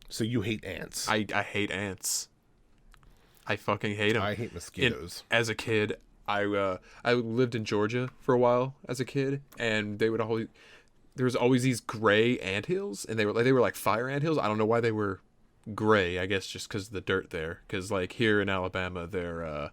So you hate ants. I hate ants. I fucking hate them. I hate mosquitoes. As a kid, I lived in Georgia for a while as a kid, and there was always these gray anthills, and they were like fire anthills. I don't know why they were gray. I guess just because of the dirt there. Because like here in Alabama, they're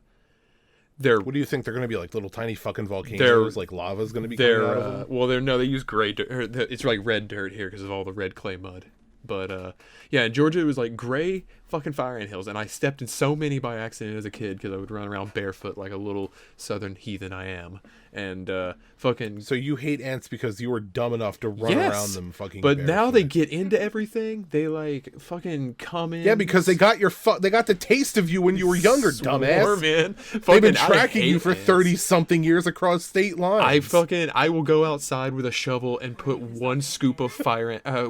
What do you think? They're going to be like little tiny fucking volcanoes? Like lava's going to be coming out of them? Well, they use gray dirt. It's like red dirt here because of all the red clay mud. But yeah, in Georgia it was like gray fucking fire ant hills, and I stepped in so many by accident as a kid because I would run around barefoot like a little southern heathen I am. And fucking. So you hate ants because you were dumb enough to run around them fucking. But barefoot. now they get into everything. They like fucking come in. Yeah, because they got they got the taste of you when you were younger, dumbass. Man. They've been tracking you for 30-something years across state lines. I will go outside with a shovel and put one scoop of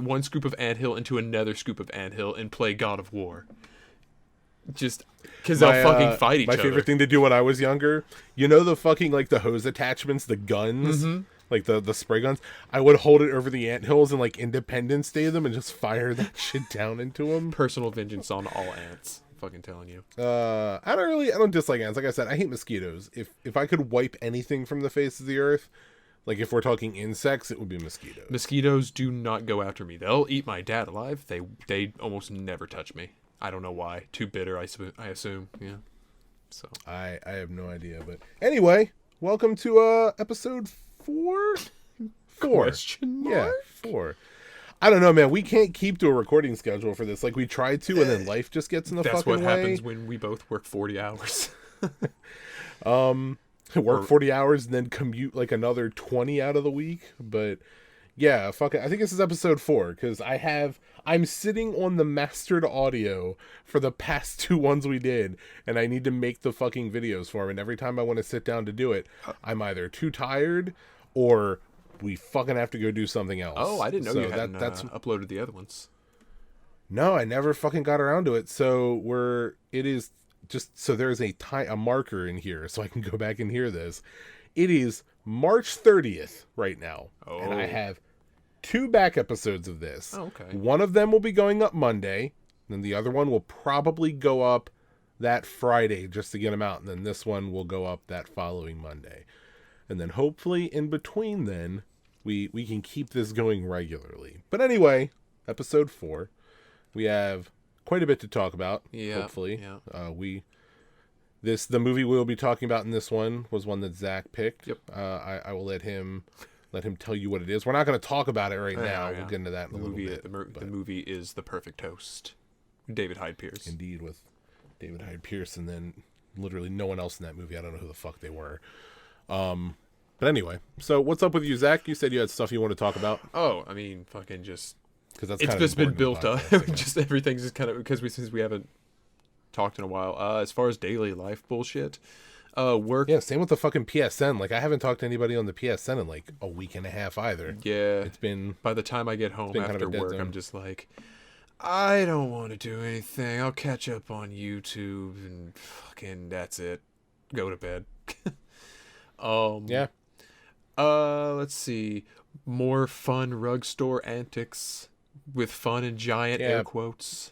one scoop of anthill into another scoop of anthill and play God of War. Just because they'll fucking fight each other. My favorite thing to do when I was younger, you know the fucking like the hose attachments, the guns, like the spray guns. I would hold it over the anthills and like Independence Day them and just fire that shit down into them. Personal vengeance on all ants. Fucking telling you. I don't dislike ants. Like I said, I hate mosquitoes. If I could wipe anything from the face of the earth, like if we're talking insects, it would be mosquitoes. Mosquitoes do not go after me. They'll eat my dad alive. They almost never touch me. I don't know why. Too bitter, I assume. Yeah. So I have no idea. But anyway, welcome to episode 4. 4. Question mark? Yeah, 4. I don't know, man. We can't keep to a recording schedule for this. Like we tried to, and then life just gets in the fucking way. That's what happens when we both work 40 hours. Work 40 hours and then commute like another 20 out of the week. But yeah, fuck it. I think this is episode 4 because I'm sitting on the mastered audio for the past 2 ones we did, and I need to make the fucking videos for them. And every time I want to sit down to do it, I'm either too tired or we fucking have to go do something else. Oh, I didn't know you hadn't uploaded the other ones. No, I never fucking got around to it. So it is just so there's a marker in here so I can go back and hear this. It is March 30th right now, and I have 2 back episodes of this. Oh, okay. One of them will be going up Monday, and the other one will probably go up that Friday just to get them out, and then this one will go up that following Monday. And then hopefully in between then, we can keep this going regularly. But anyway, episode 4. We have quite a bit to talk about, hopefully. Yeah. The movie we'll be talking about in this one was one that Zach picked. Yep. I will let him tell you what it is. We're not going to talk about it now. Yeah. We'll get into that in a little bit. The movie is The Perfect Toast. David Hyde Pierce. Indeed, with David Hyde Pierce, and then literally no one else in that movie. I don't know who the fuck they were. But anyway, so what's up with you, Zach? You said you had stuff you want to talk about. Oh, I mean, fucking just because that's it's just been built up. Just everything's just kind of since we haven't talked in a while. As far as daily life bullshit, work. Yeah, same with the fucking PSN. Like I haven't talked to anybody on the PSN in like a week and a half either. Yeah, it's been. By the time I get home after work, I'm just like, I don't want to do anything. I'll catch up on YouTube and fucking that's it. Go to bed. Yeah. Let's see. More fun rug store antics with fun and giant air quotes.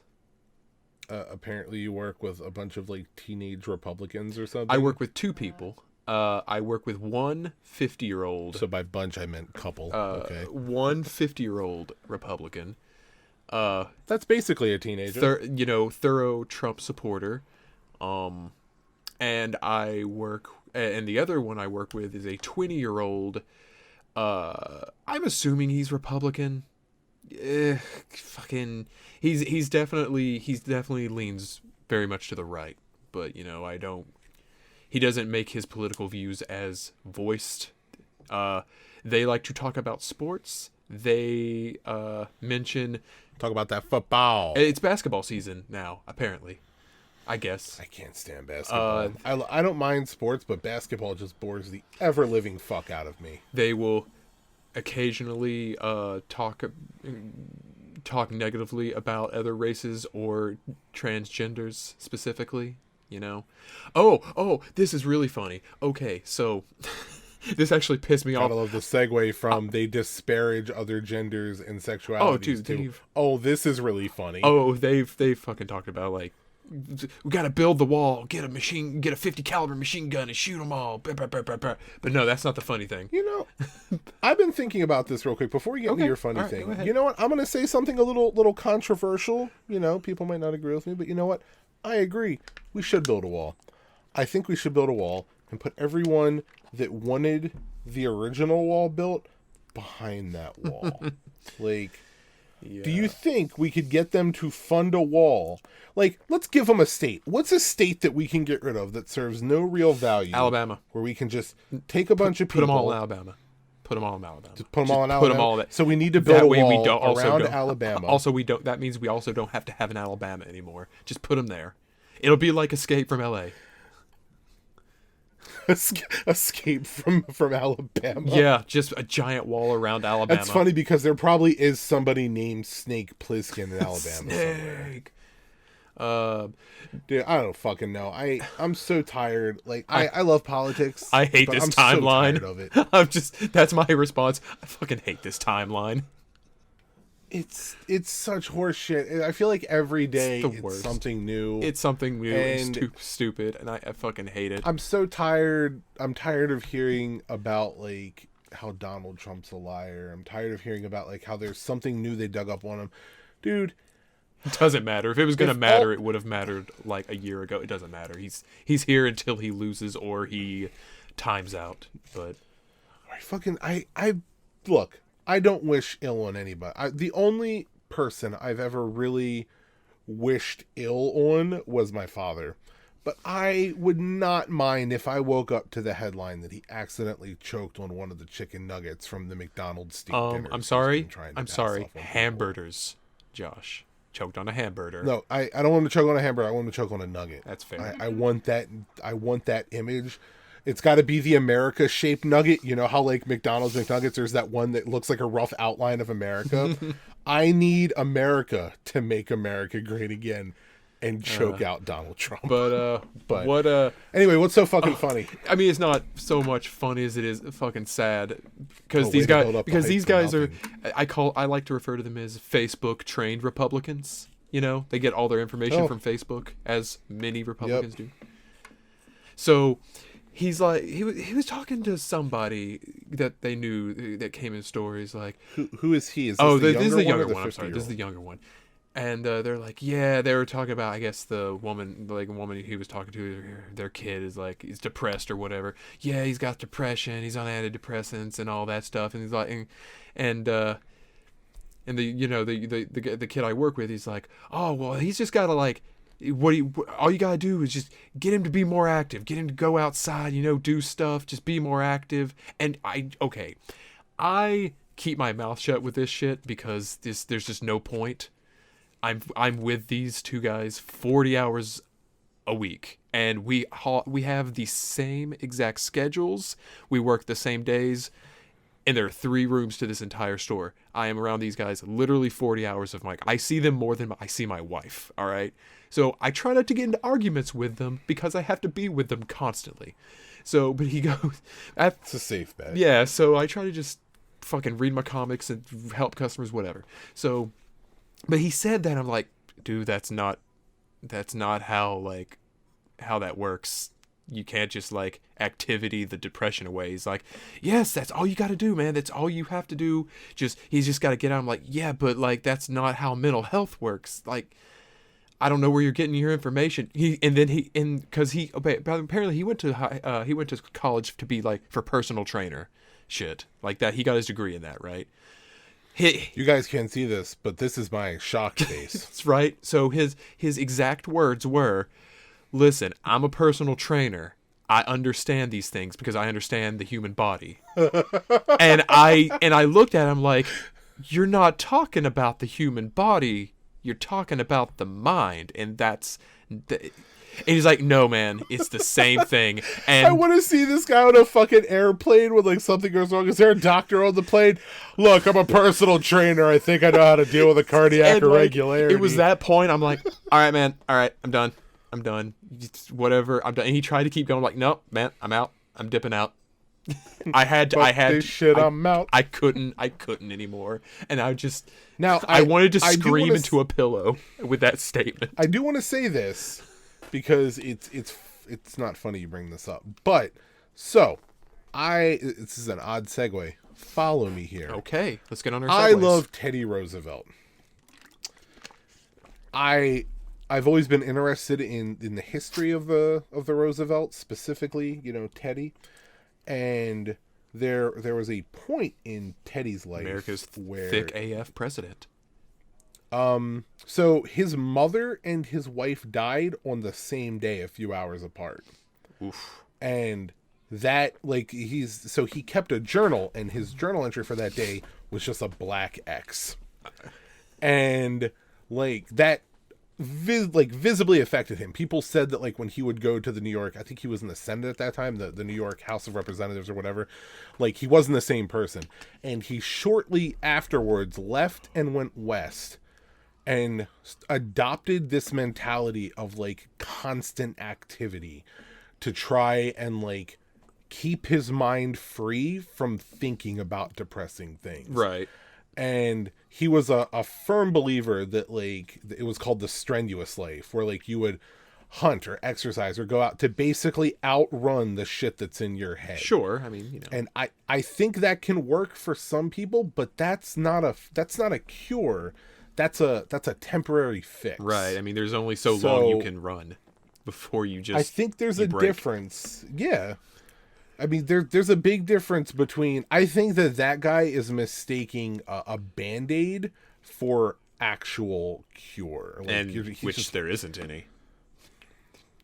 Apparently you work with a bunch of like teenage Republicans or something. I work with 2 people. I work with one 50-year-old. So by bunch I meant couple. Okay. One 50-year-old Republican. That's basically a teenager. Thorough Trump supporter. And the other one I work with is a 20-year-old. I'm assuming he's Republican. Fucking, he's definitely leans very much to the right. But he doesn't make his political views as voiced. They like to talk about sports. They talk about that football. It's basketball season now, apparently. I guess. I can't stand basketball. I don't mind sports, but basketball just bores the ever-living fuck out of me. They will occasionally talk negatively about other races or transgenders specifically, Oh, this is really funny. Okay, so This actually pissed me off. Gotta love the segue from they disparage other genders and sexualities. Oh, dude, this is really funny. Oh, they've fucking talked about like, we gotta build the wall, get a 50 caliber machine gun and shoot them all. But no, that's not the funny thing. You know, I've been thinking about this real quick before you get into your funny thing. You know what? I'm gonna say something a little controversial. You know, people might not agree with me, but you know what? I agree. We should build a wall. I think we should build a wall and put everyone that wanted the original wall built behind that wall. Like, do you think we could get them to fund a wall? Like, let's give them a state. What's a state that we can get rid of that serves no real value? Alabama. Where we can just take a bunch of people. Put them all in Alabama. Put them all in Alabama. Just put them all in Alabama. Put them all so we need to build a wall around Alabama. Also, that means we also don't have to have an Alabama anymore. Just put them there. It'll be like Escape from LA. Escape from Alabama. Yeah, just a giant wall around Alabama. That's funny because there probably is somebody named Snake Plissken in Alabama Snake. somewhere. Dude, I don't fucking know. I'm so tired. Like I love politics. I hate this timeline. So tired of it. That's my response. I fucking hate this timeline. It's such horse shit. I feel like every day it's something new. It's something new and stupid, and I fucking hate it. I'm so tired. I'm tired of hearing about like how Donald Trump's a liar. I'm tired of hearing about like how there's something new they dug up on him. Dude, it doesn't matter. If it was gonna matter, it would have mattered like a year ago. It doesn't matter. He's here until he loses or he times out. But I look. I don't wish ill on anybody. The only person I've ever really wished ill on was my father. But I would not mind if I woke up to the headline that he accidentally choked on one of the chicken nuggets from the McDonald's steak dinner. I'm sorry. Hamburgers, Josh. Choked on a hamburger. No, I don't want him to choke on a hamburger. I want him to choke on a nugget. That's fair. I want that image. It's got to be the America-shaped nugget. You know how, like, McDonald's McNuggets, there's that one that looks like a rough outline of America? I need America to make America great again and choke out Donald Trump. Anyway, what's so fucking funny? I mean, it's not so much funny as it is fucking sad. Because these guys are... I like to refer to them as Facebook-trained Republicans. You know? They get all their information from Facebook, as many Republicans do. So... He's like he was talking to somebody that they knew that came in stories like who is he? Is this is the younger one. I'm sorry, this is the younger one. And they're like, yeah, they were talking about I guess the woman he was talking to, their kid is like he's depressed or whatever. Yeah, he's got depression. He's on antidepressants and all that stuff. And he's like, and the kid I work with, he's like, oh well, he's just got to like. All you gotta do is just get him to be more active, get him to go outside, do stuff, just be more active. And I keep my mouth shut with this shit because there's just no point. I'm with these two guys 40 hours a week, and we have the same exact schedules. We work the same days, and there are 3 rooms to this entire store. I am around these guys literally 40 hours of I see them more than I see my wife. All right. So I try not to get into arguments with them because I have to be with them constantly. So, but he goes... It's a safe bet. Yeah, so I try to just fucking read my comics and help customers, whatever. So, but he said that, I'm like, dude, that's not how that works. You can't just activity the depression away. He's like, yes, that's all you got to do, man. That's all you have to do. He's just got to get out. I'm like, yeah, but that's not how mental health works. I don't know where you're getting your information. Apparently he went to college to be for personal trainer shit like that. He got his degree in that, right? You guys can't see this, but this is my shocked face. That's right. So his exact words were, listen, I'm a personal trainer. I understand these things because I understand the human body. and I looked at him like, you're not talking about the human body. You're talking about the mind. And and he's like, no, man, it's the same thing. And I want to see this guy on a fucking airplane when something goes wrong. Is there a doctor on the plane? Look, I'm a personal trainer. I think I know how to deal with a cardiac irregularity. It was that point. I'm like, all right, man. All right, I'm done. Whatever. I'm done. And he tried to keep going. I'm like, nope, man, I'm out. I'm dipping out. But this shit I'm out. I couldn't anymore. And Now I wanted to I do scream wanna into a pillow with that statement. I do want to say this because it's not funny you bring this up. But so this is an odd segue. Follow me here. Okay, let's get on our segues. I love Teddy Roosevelt. I've always been interested in the history of the Roosevelts, specifically, Teddy. And there was a point in Teddy's life America's where thick AF president. So his mother and his wife died on the same day, a few hours apart. Oof. And that, like, he kept a journal, and his journal entry for that day was just a black X. And like that visibly affected him. People said that, like, when he would go to the New York, I think he was in the Senate at that time, the New York House of Representatives or whatever, like, he wasn't the same person. And he shortly afterwards left and went west and adopted this mentality of, like, constant activity to try and, like, keep his mind free from thinking about depressing things. Right. And he was a firm believer that, like, it was called the strenuous life, where, like, you would hunt or exercise or go out to basically outrun the shit that's in your head. Sure, I mean, And I think that can work for some people, but that's not a cure. That's a temporary fix. Right. I mean, there's only so long you can run before you just. I think there's a difference. Yeah. I mean, there's a big difference between. I think that guy is mistaking a Band-Aid for actual cure, like, and which there isn't any.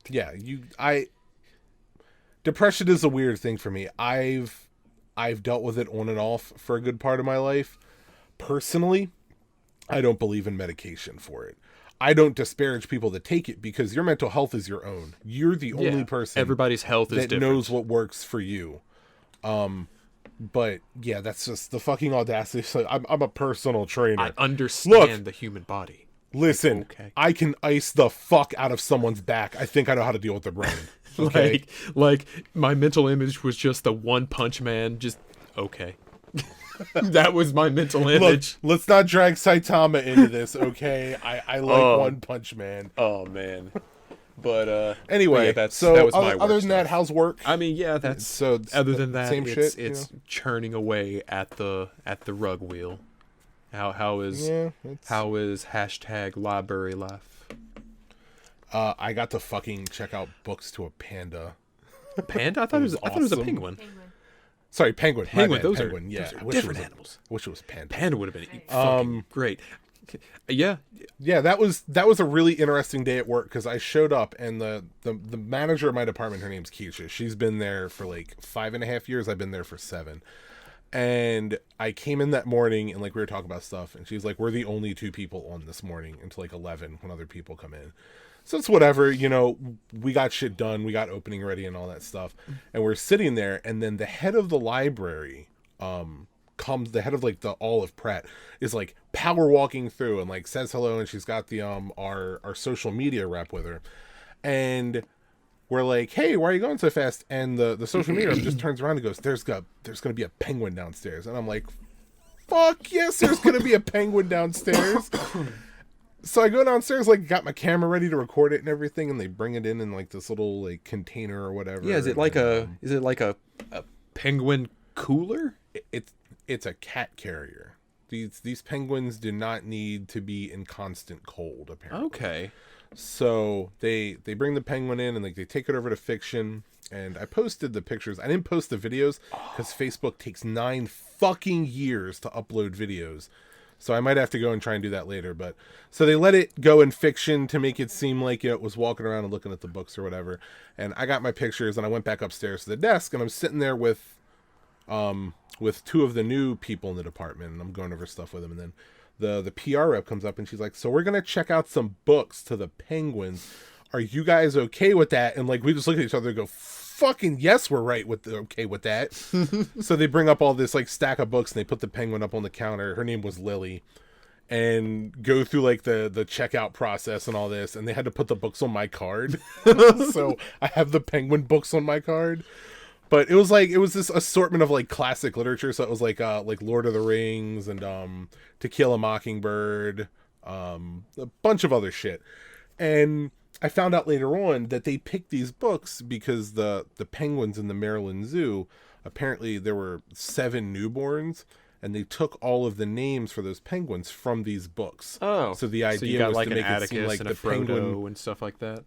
Yeah, depression is a weird thing for me. I've dealt with it on and off for a good part of my life. Personally, I don't believe in medication for it. I don't disparage people that take it, because your mental health is your own. You're the only person. Everybody's health is that different. knows what works for you. But yeah, that's just the fucking audacity. So I'm a personal trainer. I understand the human body. Listen, Okay. I can ice the fuck out of someone's back. I think I know how to deal with the brain. Okay. like my mental image was just the One Punch Man. Just okay. That was my mental image. Look, let's not drag Saitama into this, okay? I like One Punch Man. Oh man. But anyway, yeah, that was my other than stuff. that, how's work? I mean, yeah, that's so. Other than that, same it's shit, it's churning away at the rug wheel. How is hashtag library life? I got to fucking check out books to a panda. Panda? I thought it was a penguin. Sorry, penguin. Penguin. Those penguin. are Yeah, different animals. I wish it was panda. Panda would have been fucking great. Yeah. Yeah, that was a really interesting day at work, because I showed up, and the manager of my department, her name's Keisha. She's been there for like 5.5 years. I've been there for 7. And I came in that morning, and, like, we were talking about stuff, and she's like, "We're the only 2 people on this morning until like 11 when other people come in." So it's whatever, we got shit done. We got opening ready and all that stuff. And we're sitting there, and then the head of the library comes, the head of, like, the Olive Pratt is, like, power walking through and, like, says hello, and she's got the our social media rep with her. And we're like, "Hey, why are you going so fast?" And the social media rep just turns around and goes, there's going to be a penguin downstairs." And I'm like, "Fuck yes, there's going to be a penguin downstairs." So I go downstairs, like, got my camera ready to record it and everything, and they bring it in like this little, like, container or whatever. Yeah, is it like a penguin cooler? It's a cat carrier. These penguins do not need to be in constant cold, apparently. Okay. So they bring the penguin in, and, like, they take it over to Fiction, and I posted the pictures. I didn't post the videos because Facebook takes 9 fucking years to upload videos. So I might have to go and try and do that later. But so they let it go in Fiction to make it seem like it was walking around and looking at the books or whatever. And I got my pictures, and I went back upstairs to the desk, and I'm sitting there with 2 of the new people in the department, and I'm going over stuff with them. And then the PR rep comes up, and she's like, "So we're gonna check out some books to the penguins. Are you guys okay with that?" And, like, we just look at each other and go, "Fucking yes, we're okay with that." So they bring up all this, like, stack of books, and they put the penguin up on the counter. Her name was Lily, and go through, like, the checkout process and all this. And they had to put the books on my card. So I have the penguin books on my card. But it was this assortment of like classic literature. So it was like Lord of the Rings and To Kill a Mockingbird, a bunch of other shit. And I found out later on that they picked these books because the penguins in the Maryland Zoo, apparently there were 7 newborns, and they took all of the names for those penguins from these books. Oh, so the idea you got was like to an make it seem Atticus like and the a Frodo penguin. and stuff like that.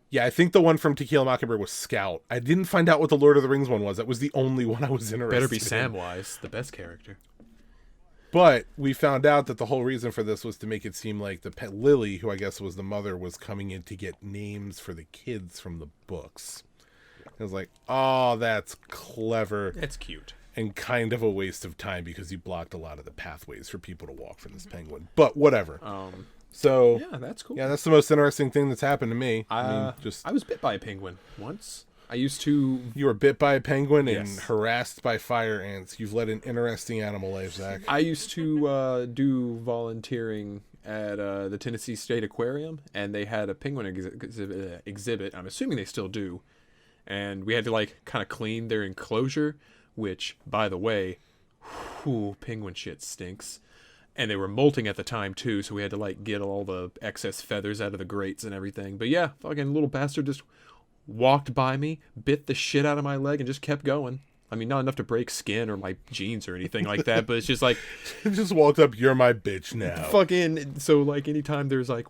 Yeah, I think the one from To Kill a Mockingbird was Scout. I didn't find out what the Lord of the Rings one was. That was the only one I was interested in. Better be Samwise, the best character. But we found out that the whole reason for this was to make it seem like the pet Lily, who I guess was the mother, was coming in to get names for the kids from the books. I was like, oh, that's clever. It's cute. And kind of a waste of time because you blocked a lot of the pathways for people to walk for this penguin. But whatever. So yeah, that's cool. Yeah, that's the most interesting thing that's happened to me. I was bit by a penguin once. I used to. You were bit by a penguin and Yes. harassed by fire ants. You've led an interesting animal life, Zach. I used to do volunteering at the Tennessee State Aquarium, and they had a penguin exhibit. I'm assuming they still do. And we had to like kind of clean their enclosure, which, by the way, penguin shit stinks. And they were molting at the time too, so we had to like get all the excess feathers out of the grates and everything. But yeah, fucking little bastard just walked by me, bit the shit out of my leg, and just kept going. I mean, not enough to break skin or my jeans or anything like that, but it's just like It just walked up, you're my bitch now. fucking. So like anytime there's like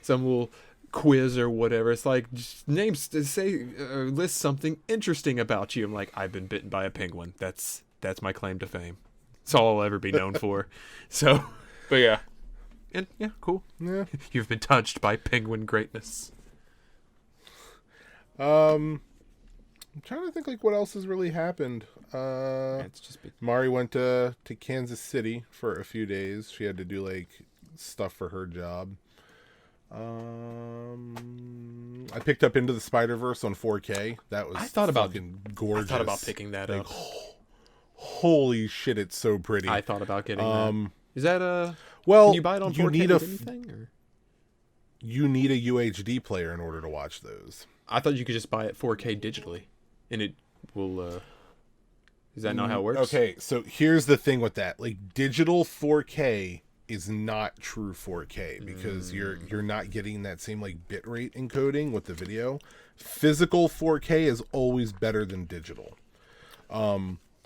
some little quiz or whatever, it's like just names to say list something interesting about you. I'm like, I've been bitten by a penguin. That's my claim to fame. It's all I'll ever be known for. So, but yeah. And yeah, cool. Yeah. You've been touched by penguin greatness. I'm trying to think like what else has really happened. It's just been... Mari went to Kansas City for a few days. She had to do like stuff for her job. I picked up Into the Spider-Verse on 4K. That was fucking gorgeous. I thought about picking that up. Holy shit, it's so pretty. I thought about getting that. Is that well, can you buy it on 4K with anything? Or? You need a UHD player in order to watch those. I thought you could just buy it 4K digitally, and it will. Is that not how it works? Okay, so here's the thing with that. Like, digital 4K is not true 4K because you're not getting that same like bitrate encoding with the video. Physical 4K is always better than digital.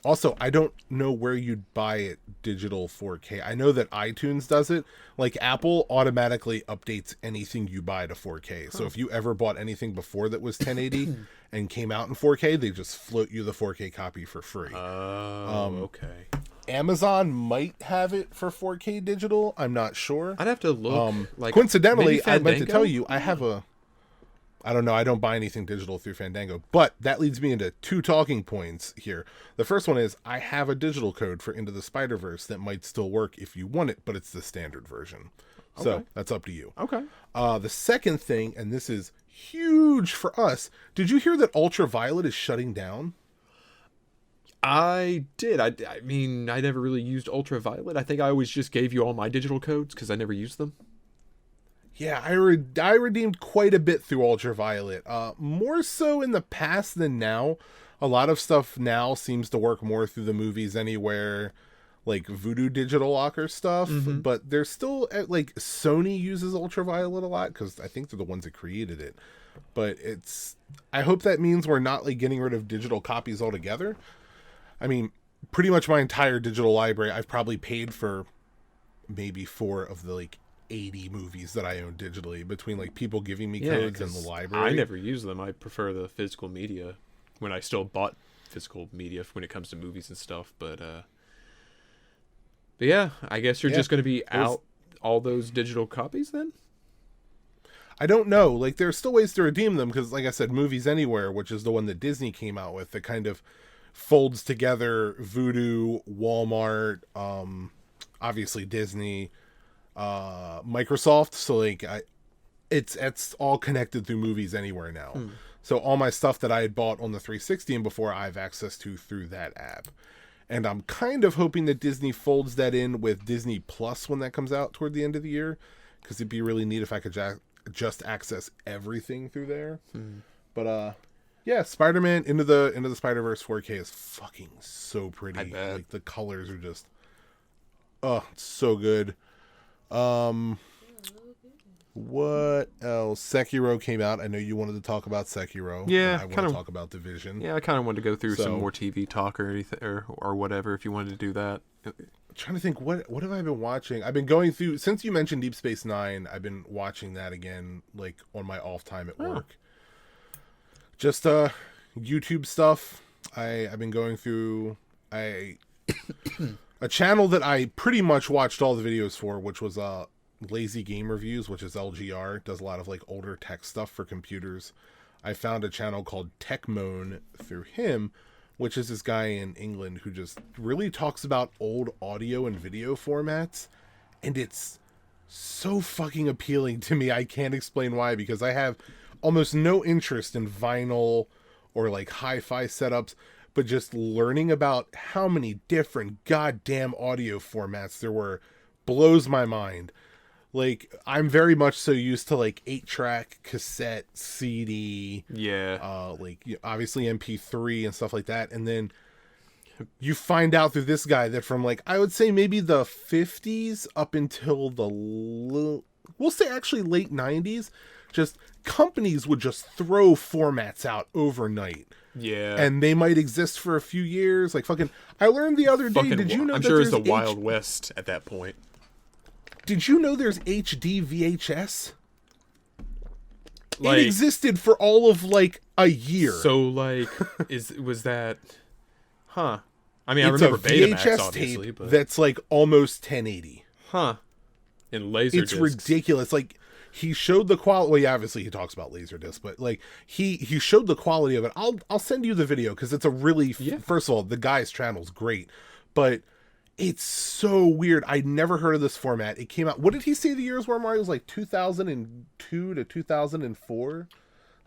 Also, I don't know where you'd buy it digital 4K. I know that iTunes does it. Like, Apple automatically updates anything you buy to 4K. So if you ever bought anything before that was 1080 and came out in 4K, they just float you the 4K copy for free. Okay. Amazon might have it for 4K digital. I'm not sure. I'd have to look. Coincidentally, I meant to tell you, I don't know. I don't buy anything digital through Fandango. But that leads me into 2 talking points here. The first one is I have a digital code for Into the Spider-Verse that might still work if you want it, but it's the standard version. So Okay. that's up to you. Okay. The second thing, and this is huge for us, did you hear that Ultraviolet is shutting down? I did. I mean, I never really used Ultraviolet. I think I always just gave you all my digital codes because I never used them. Yeah, I redeemed quite a bit through Ultraviolet. More so in the past than now. A lot of stuff now seems to work more through the Movies Anywhere, like Voodoo Digital Locker stuff. But there's still, like, Sony uses Ultraviolet a lot because I think they're the ones that created it. But I hope that means we're not, like, getting rid of digital copies altogether. I mean, pretty much my entire digital library, I've probably paid for maybe 4 of the, like, 80 movies that I own digitally between like people giving me codes in the library. I never use them. I prefer the physical media when I still bought physical media when it comes to movies and stuff. But yeah, I guess you're just going to be out all those digital copies then? I don't know. Like, there's still ways to redeem them because, like I said, Movies Anywhere, which is the one that Disney came out with, that kind of folds together Voodoo, Walmart, obviously Disney, Microsoft. So like it's all connected through Movies Anywhere now. So all my stuff that I had bought on the 360 and before, I have access to through that app. And I'm kind of hoping that Disney folds that in with Disney Plus when that comes out toward the end of the year, because it'd be really neat if I could just access everything through there. But Yeah, Spider-Man into the Spider-Verse 4K is fucking so I pretty. bet. Like the colors are just it's so good. Um what else? Sekiro came out. I know you wanted to talk about Sekiro, and Yeah, I want kind to of. talk about Division. Yeah, I kind of wanted to go through some So, more TV talk or anything, or whatever. If you wanted to do that. trying to think what have I been watching? I've been going through since you mentioned Deep Space Nine. I've been watching that again, like on my off time at Oh. work. Just YouTube stuff. I've been going through a channel that I pretty much watched all the videos for, which was Lazy Game Reviews, which is LGR. Does a lot of like older tech stuff for computers. I found a channel called Techmoan through him, which is this guy in England who just really talks about old audio and video formats, and it's so fucking appealing to me. I can't explain why, because I have almost no interest in vinyl or like hi-fi setups, but just learning about how many different goddamn audio formats there were blows my mind. Like, I'm very much so used to like 8-track, cassette, CD, Yeah. obviously MP3 and stuff like that, and then you find out through this guy that from like I would say maybe the 50s up until we'll say actually late 90s, just companies would just throw formats out overnight, Yeah. and they might exist for a few years. Like fucking, I learned the other day. Fucking, Did you know? I'm that sure it's there's the Wild West at that point. Did you know there's HD VHS? Like, It existed for all of like a year. so like, was that? Huh. I mean, I It's remember a Betamax, VHS obviously, tape but that's like almost 1080. huh. In laser It's discs. ridiculous. Like, he showed the quality. Well, yeah, obviously he talks about Laserdisc, but like he showed the quality of it. I'll send you the video because it's a really Yeah. first of all, the guy's channel's great, but it's so weird. I'd never heard of this format. It came out. What did he say the years were, Mario? It was like 2002 to 2004,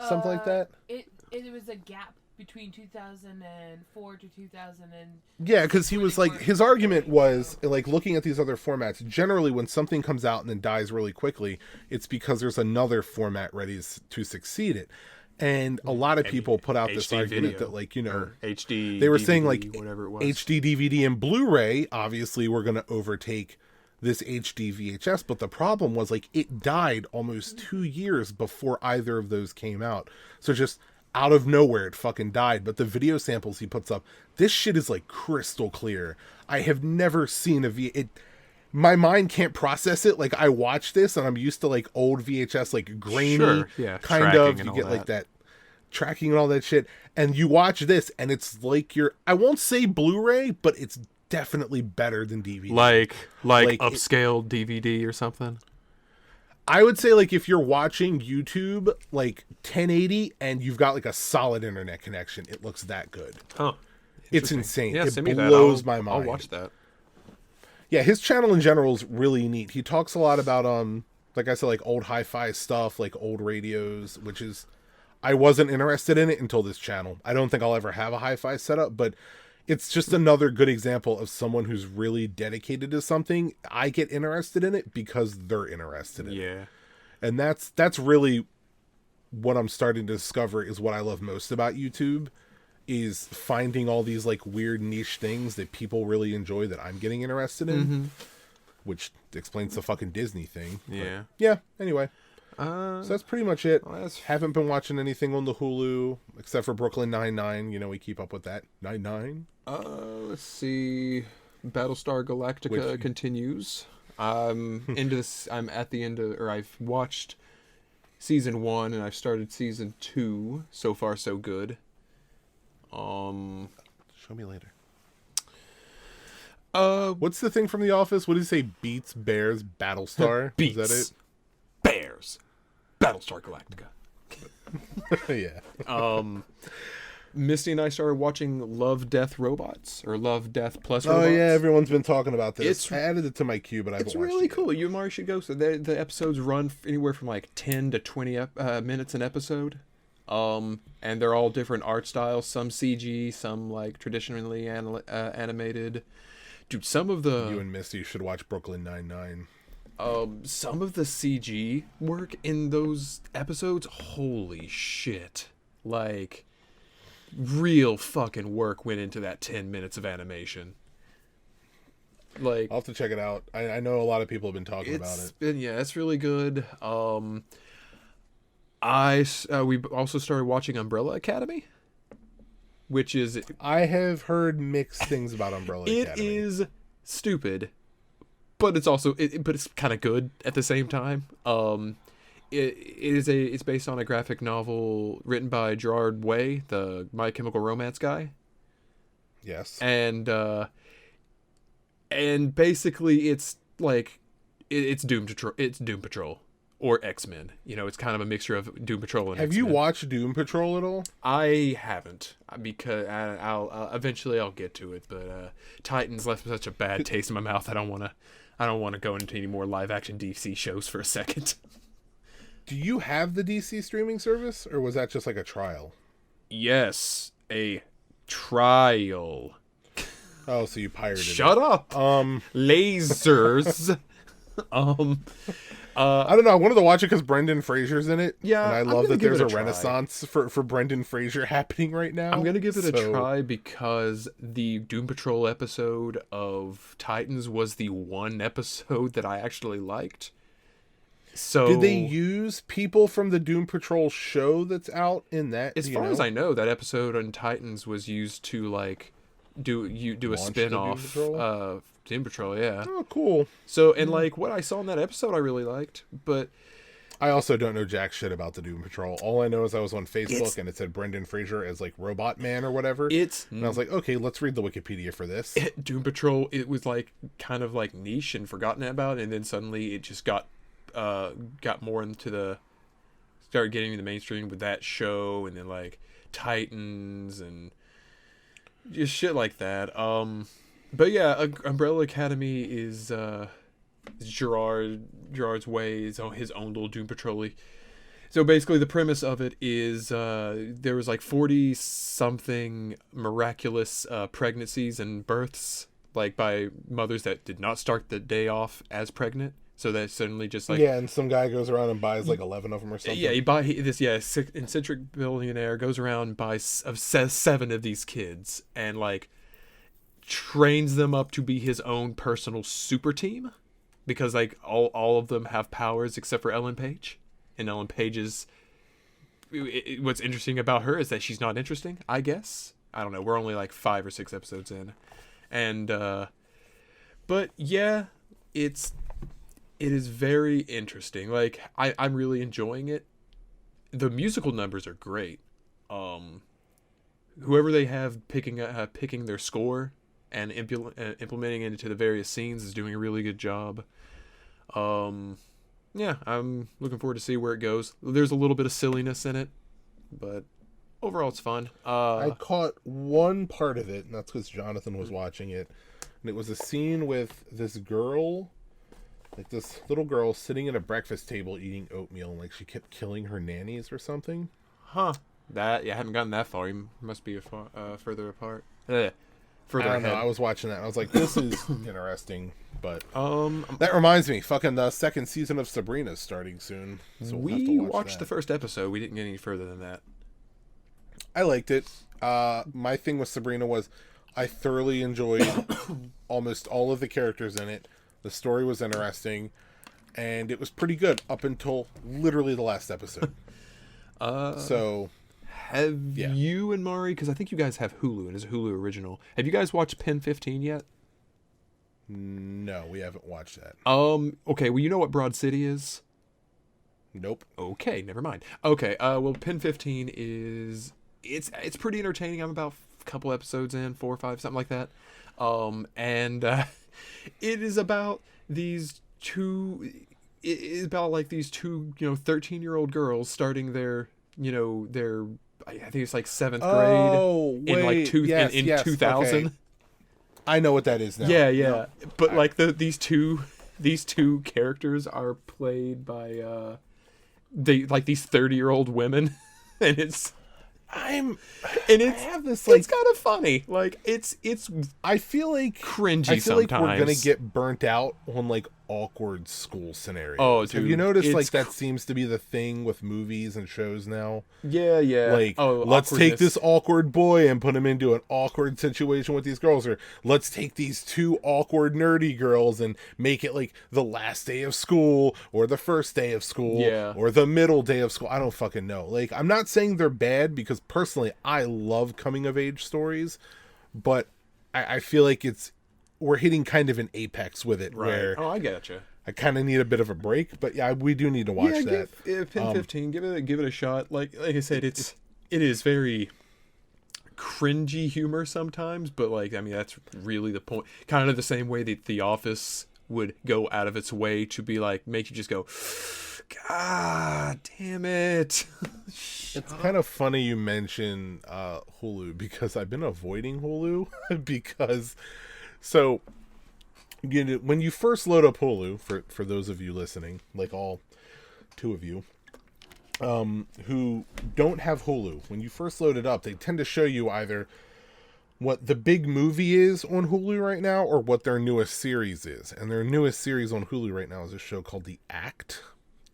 something like that. It was a gap between 2004 to 2000 and Yeah, because he was like, his argument was like looking at these other formats. Generally, when something comes out and then dies really quickly, it's because there's another format ready to succeed it. And a lot of people put out this HD argument video, that, like, you know, or HD. they were DVD, saying like whatever it was. HD DVD and Blu-ray obviously were going to overtake this HD VHS, but the problem was like it died almost 2 years before either of those came out. So just out of nowhere it fucking died. But the video samples he puts up, this shit is like crystal clear. I have never seen my mind can't process it. Like, I watch this and I'm used to like old VHS, like grainy, Sure, yeah, kind tracking of. and You all get like that. that tracking and all that shit. And you watch this and it's like I won't say Blu-ray, but it's definitely better than DVD. Like Like, upscale DVD or something. I would say, like, if you're watching YouTube, like 1080 and you've got like a solid internet connection, it looks that good. Huh. It's Interesting. insane. Yeah, It send me that. blows my mind. I'll watch that. Yeah, his channel in general is really neat. He talks a lot about like I said, like old hi-fi stuff, like old radios, which is, I wasn't interested in it until this channel. I don't think I'll ever have a hi-fi setup, but it's just another good example of someone who's really dedicated to something. I get interested in it because they're interested in it. Yeah. And that's really what I'm starting to discover is what I love most about YouTube, is finding all these like weird niche things that people really enjoy that I'm getting interested in, Mm-hmm. which explains the fucking Disney thing. But Yeah. yeah. Anyway, Uh, so that's pretty much it. well, that's- Haven't been watching anything on the Hulu except for Brooklyn Nine-Nine. You know, we keep up with that. Nine-Nine. let's see. Battlestar Galactica Which- continues. I'm into this. I'm at the end of, or I've watched season 1 and I've started season 2. So far, so good. Show me later. Uh, What's the thing from The Office? What did he say? Beats, Bears, Battlestar? Beats. Is Bears. Battlestar Galactica. that it? Yeah. Misty and I started watching Love, Death, Robots, or Love, Death plus Oh Robots. yeah, everyone's been talking about this. It's- I added it to my queue, but I haven't It's watched really it cool. You and Mari should go. So the episodes run anywhere from like 10 to 20 minutes an episode. And they're all different art styles. Some CG, some like traditionally animated. Dude, some of yet. You the and Misty should watch Brooklyn Nine-Nine. some of the CG work in those episodes, holy shit. Like, real fucking work went into that 10 minutes of animation. Like, I'll have to check it out. I know a lot of people have been talking about it. It's really good. We also started watching Umbrella Academy, which is I have heard mixed things about Umbrella Academy. it is stupid, but it's also but it's kind of good at the same time. It's based on a graphic novel written by Gerard Way, the My Chemical Romance guy. Yes. And basically it's like it's Doom Patrol or X-Men. You know, it's kind of a mixture of Doom Patrol and Have X-Men. you watched Doom Patrol at all? I haven't, because I'll eventually I'll get to it, but Titans left such a bad taste in my mouth. I don't want to go into any more live action DC shows for a second. Do you have the DC streaming service, or was that just like a trial? Yes, a trial. Oh, so you pirated Shut it. up. Lasers. I don't know. I wanted to watch it because Brendan Fraser's in it. Yeah, and I I'm love gonna that give there's it a a try. renaissance for Brendan Fraser happening right now. I'm gonna give it a So- try because the Doom Patrol episode of Titans was the one episode that I actually liked. So Did they use people from the Doom Patrol show that's out in that? as far as I know, that episode on Titans was used to like do a Launch the Doom spin-off Patrol? of Doom Patrol, yeah. Oh, cool. So and like what I saw in that episode I really liked, but I also don't know jack shit about the Doom Patrol. All I know is I was on Facebook It's- and it said Brendan Fraser as like Robot Man or whatever. it's And I was like, okay, let's read the Wikipedia for this. Doom Patrol, it was like kind of like niche and forgotten about, and then suddenly it just got more into started getting in the mainstream with that show, and then like Titans and just shit like that. But yeah, Umbrella Academy is Gerard's Way, his own little Doom Patrol-y. So basically the premise of it is there was like 40 something miraculous pregnancies and births, like by mothers that did not start the day off as pregnant. So that suddenly just like yeah, and some guy goes around and buys like 11 of them or something. yeah, eccentric billionaire goes around and buys 7 of these kids and like trains them up to be his own personal super team, because like all of them have powers except for Ellen Page, and Ellen Page's what's interesting about her is that she's not interesting, I guess. I don't know. We're only like 5 or 6 episodes in, and but yeah, it is very interesting. Like I'm really enjoying it. The musical numbers are great. Whoever they have picking their score and implementing it into the various scenes is doing a really good job. Yeah, I'm looking forward to see where it goes. There's a little bit of silliness in it, but overall it's fun. I caught one part of it, and that's because Jonathan was watching it. And it was a scene with this girl, like this little girl sitting at a breakfast table eating oatmeal, and like she kept killing her nannies or something. Huh. I haven't gotten that far. You must be further apart. Further I don't know. ahead. I was watching that, and I was like, this is interesting. But Um, that reminds me, fucking the second season of Sabrina is starting soon. So we'll have to we watch watched that. the first episode. We didn't get any further than that. I liked it. My thing with Sabrina was I thoroughly enjoyed almost all of the characters in it. The story was interesting, and it was pretty good up until literally the last episode. So Have Yeah. you and Mari, because I think you guys have Hulu, and it's a Hulu original. Have you guys watched Pen 15 yet? no, we haven't watched that. Okay, well, you know what Broad City is? Nope. Okay, never mind. Okay, well, Pen 15 is... It's pretty entertaining. I'm about a couple episodes in, 4 or 5, something like that. And it is about these two... It is about, like, these two, 13-year-old girls starting their, their... I think it's, like, 7th grade. Oh, wait. In, like, yes, 2000. okay. I know what that is now. Yeah. No. But like these two characters are played by these 30-year-old women, and I have this like it's kind of funny. Like it's I feel like cringy I feel sometimes. like we're gonna get burnt out on like awkward school scenarios. Oh, Have you dude, noticed like it's that seems to be the thing with movies and shows now? Yeah, yeah. Like, oh, let's take awkwardness. this awkward boy and put him into an awkward situation with these girls, or let's take these two awkward nerdy girls and make it like the last day of school or the first day of school Yeah. or the middle day of school. I don't fucking know. Like, I'm not saying they're bad, because personally I love coming of age stories, but I feel like we're hitting kind of an apex with it, Right. where Oh, I gotcha. I kind of need a bit of a break. But yeah, we do need to watch that. Pin 15. Give it a shot. Like I said, it is very cringy humor sometimes, but like, I mean, that's really the point. Kind of the same way that The Office would go out of its way to be like, make you just go, God damn it. It's kind of funny you mention Hulu, because I've been avoiding Hulu because when you first load up Hulu, for those of you listening, like all two of you who don't have Hulu, when you first load it up, they tend to show you either what the big movie is on Hulu right now or what their newest series is. And their newest series on Hulu right now is a show called The Act.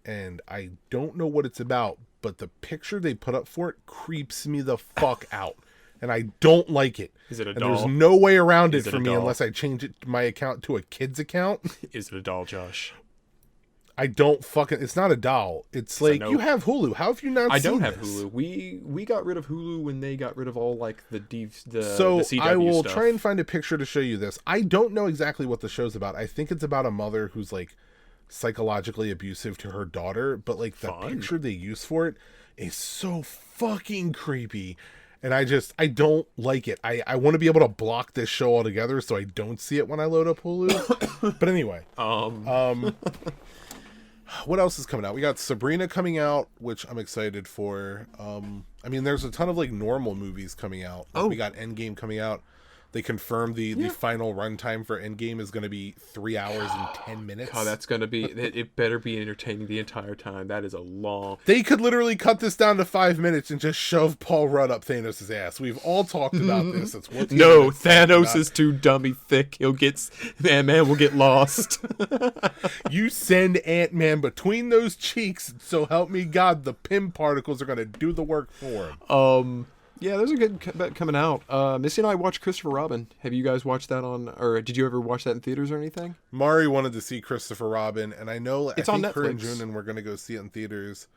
And I don't know what it's about, but the picture they put up for it creeps me the fuck out. And I don't like it. Is it a and doll? there's no way around Is it it for a me doll? unless I change my account to a kid's account. Is it a doll, Josh? I don't fucking... It's not a doll. It's like, no. you have Hulu. How have you not I seen don't have this? Hulu. We got rid of Hulu when they got rid of all like the So CW I will stuff. try and find a picture to show you this. I don't know exactly what the show's about. I think it's about a mother who's like psychologically abusive to her daughter, but like the Fun. picture they use for it is so fucking creepy. And I don't like it. I want to be able to block this show altogether so I don't see it when I load up Hulu. But anyway, what else is coming out? We got Sabrina coming out, which I'm excited for. I mean, there's a ton of like normal movies coming out. Like, we got Endgame coming out. They confirmed the final runtime for Endgame is going to be 3 hours and 10 minutes. God, that's gonna be. It better be entertaining the entire time. That is a long. They could literally cut this down to 5 minutes and just shove Paul Rudd up Thanos' ass. We've all talked about this. It's what No, Thanos is too dummy thick. Man will get lost. You send Ant-Man between those cheeks, so help me God, the Pym particles are going to do the work for him. Yeah, there's a good bet coming out. Missy and I watched Christopher Robin. Have you guys watched that or did you ever watch that in theaters or anything? Mari wanted to see Christopher Robin, and I know It's I on think her and Netflix. Junin were going to go see it in theaters,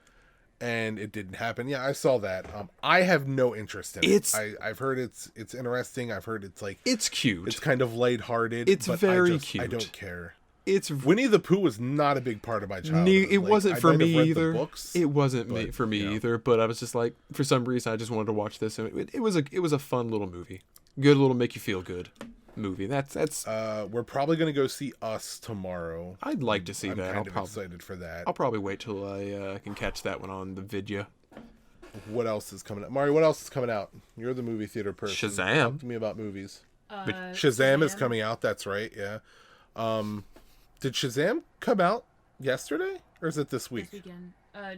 and it didn't happen. Yeah, I saw that. I have no interest in it. I've heard it's interesting. I've heard it's like It's cute. it's kind of lighthearted. It's but very I cute. don't care. It's Winnie the Pooh was not a big part of my childhood. it Like, wasn't I for might have me read the either. books, It wasn't but, for me you know. either. But I was just like, for some reason, I just wanted to watch this, and it was a fun little movie, good little make you feel good movie. That's. We're probably gonna go see Us tomorrow. I'd like to see I'm that. kind of excited for that. I'll probably wait till I can catch that one on the video. What else is coming out? Mari, what else is coming out? You're the movie theater person. Shazam. Talk to me about movies. Uh, Shazam is coming out. That's right. Yeah. Did Shazam come out yesterday, or is it this week? This weekend.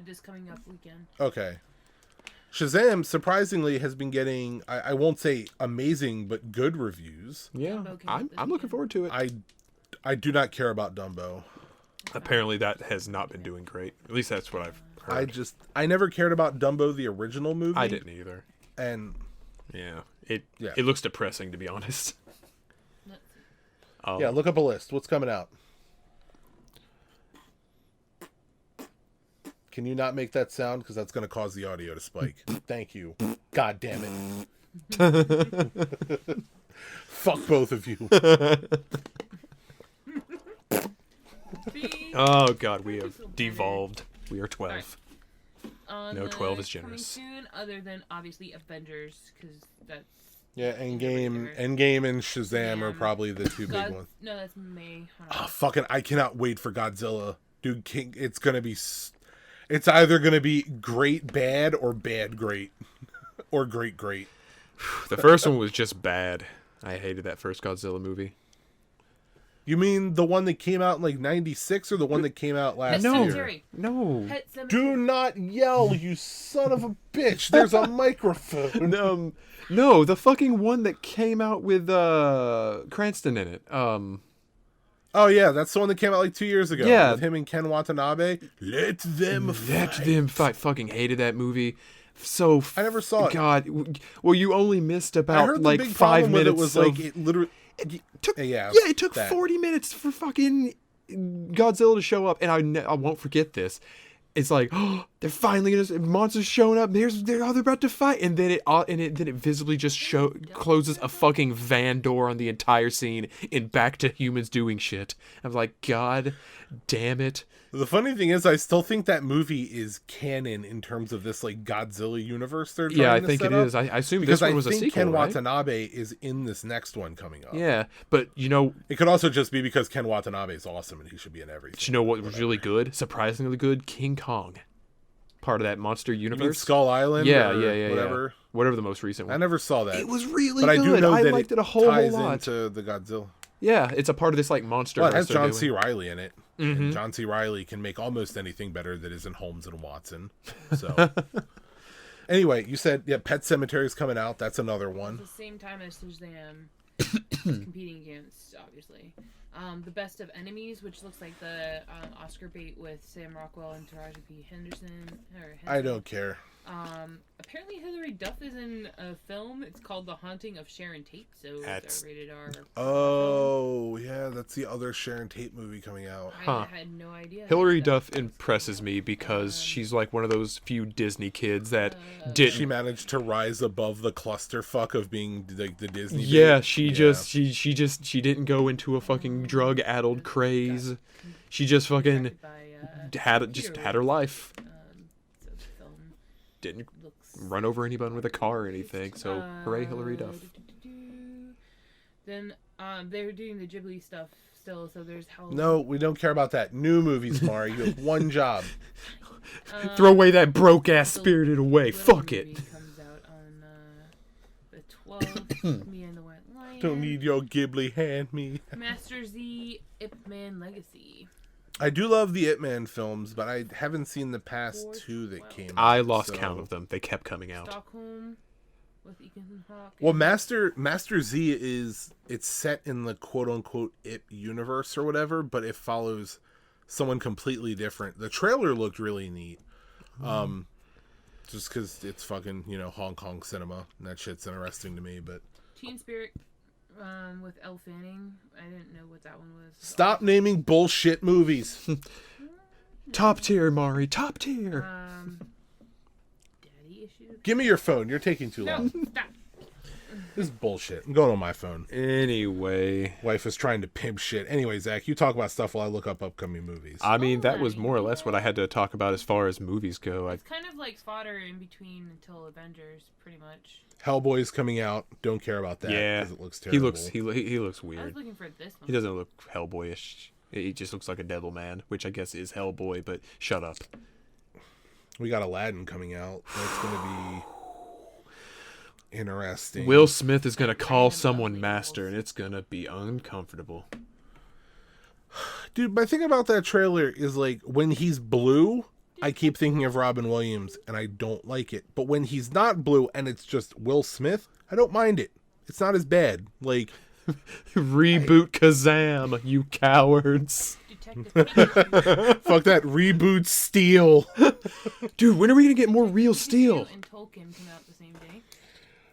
This coming up weekend. Okay. Shazam surprisingly has been getting I won't say amazing but good reviews. Yeah, Dumbo came out this I'm looking weekend. forward to it. I do not care about Dumbo. Apparently, that has not been doing great. At least that's what I've heard. I never cared about Dumbo the original movie. I didn't either. And Yeah, it Yeah. it looks depressing, to be honest. Let's see. yeah, look up a list. What's coming out? Can you not make that sound? Because that's going to cause the audio to spike. Thank you. God damn it. Fuck both of you. Oh God, we have devolved. We are 12. On No, the 12 is coming generous. Soon, other than obviously Avengers, because that's Yeah, Endgame Right. and Shazam are probably the two big ones. No, that's May. Oh, fucking, I cannot wait for Godzilla. Dude, it's going to be... It's either going to be great bad or bad great. Or great great. The first one was just bad. I hated that first Godzilla movie. You mean the one that came out in like 96 or the one that came out last No. year? Cemetery. No. Pet Sematary. Do not yell, you son of a bitch. There's a microphone. No, the fucking one that came out with Cranston in it. Oh yeah, that's the one that came out like 2 years ago. Yeah. With him and Ken Watanabe. Let them fight. Fucking hated that movie. So I never saw it. God, well, you only missed I about heard the like big 5 problem with minutes. it was of, like it literally. it took 40 minutes for fucking Godzilla to show up, and I won't forget this. It's like, oh, they're finally gonna monsters showing up. They're about to fight, and then it visibly just closes a fucking van door on the entire scene, and back to humans doing shit. I'm like, God damn it. The funny thing is, I still think that movie is canon in terms of this like Godzilla universe they're trying Yeah, I to think set it up. is. I assume Because this one I was a think sequel, Ken right? Watanabe is in this next one coming up. Yeah, but you know, It could also just be because Ken Watanabe is awesome and he should be in everything. you know what was really good? Surprisingly good? King Kong. Part of that monster You mean universe. Skull Island? Yeah, or yeah. whatever. Whatever the most recent one. I never saw that. It was really but good. I do know that liked it a whole ties lot. into the Godzilla. Yeah, it's a part of this like monster. Well, it has they're John doing. C. Reilly in it. Mm-hmm. And John C. Reilly can make almost anything better that isn't Holmes and Watson. So, anyway, you said Pet Sematary is coming out. That's another one. At the same time as Shazam, competing against obviously the Best of Enemies, which looks like the Oscar bait with Sam Rockwell and Taraji P. Henderson. I don't care. Apparently Hilary Duff is in a film. It's called The Haunting of Sharon Tate, so That's- it's a rated R. Oh, yeah, that's the other Sharon Tate movie coming out. I had no idea. Hilary that Duff was- impresses me because she's like one of those few Disney kids that didn't. She managed to rise above the clusterfuck of being like the Disney. Yeah, bait. she didn't go into a fucking drug-addled craze. She just fucking directed by, had her life. so the film Didn't looks run over anyone with a car or anything. So hooray, Hilary Duff. Then they're doing the Ghibli stuff still, so there's how No, we don't care about that. New movies, Mari. You have one job. Throw away that broke ass the Spirited Away. Little Fuck movie it. comes out on the 12th. Me and the White Lion. Don't need your Ghibli hand me. Master Z Ip Man Legacy. I do love the Ip Man films, but I haven't seen the past 2 that came out. I lost so- count of them. They kept coming out. Stockholm with Ethan Hawke. Well, Master Z it's set in the quote unquote Ip universe or whatever, but it follows someone completely different. The trailer looked really neat. Just because it's fucking, Hong Kong cinema, and that shit's interesting to me, but Teen Spirit with Elle Fanning. I didn't know what that one was. stop naming bullshit movies. Top tier, Mari. Top tier. Daddy issues. Give me your phone. You're taking too No, long. stop. This is bullshit. I'm going on my phone. Anyway, Wife is trying to pimp shit. Anyway, Zach, you talk about stuff while I look up upcoming movies. I mean, that was more or less what I had to talk about as far as movies go. It's kind of like fodder in between until Avengers, pretty much. Hellboy's coming out. Don't care about that. Yeah, 'cause it looks terrible. he looks I was weird. looking for this one. He doesn't look Hellboyish. He just looks like a devil man, which I guess is Hellboy. But shut up. We got Aladdin coming out. That's going to be interesting. Will Smith is gonna call someone master, and it's gonna be uncomfortable. Dude, my thing about that trailer is like when he's blue, I keep thinking of Robin Williams and I don't like it. But when he's not blue and it's just Will Smith, I don't mind it. It's not as bad. Like Reboot Kazam, you cowards! Detective Pikachu. fuck that reboot Steel. Dude, when are we gonna get more real steel? Pikachu and Tolkien come out the same day.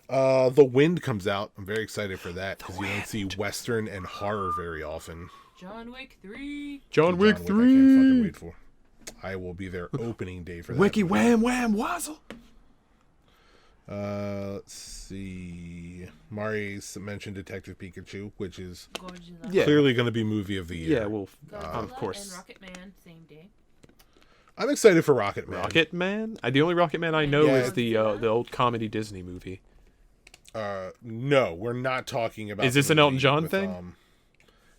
The Wind comes out. I'm very excited for that because you don't see Western and horror very often. John Wick 3. John Wick I can't fucking 3. wait for. I will be there opening day for that. Wiki movie. wham wham wazzle. Let's see. Mari's mentioned Detective Pikachu, which is Godzilla. Yeah. clearly going to be movie of the year. Yeah, well, Godzilla of course. And Rocket Man, same day. I'm excited for Rocket Man. Rocket Man? The only Rocket Man I know Yeah. is the old comedy Disney movie. No, we're not talking about. Is this the an Elton movie John with, thing?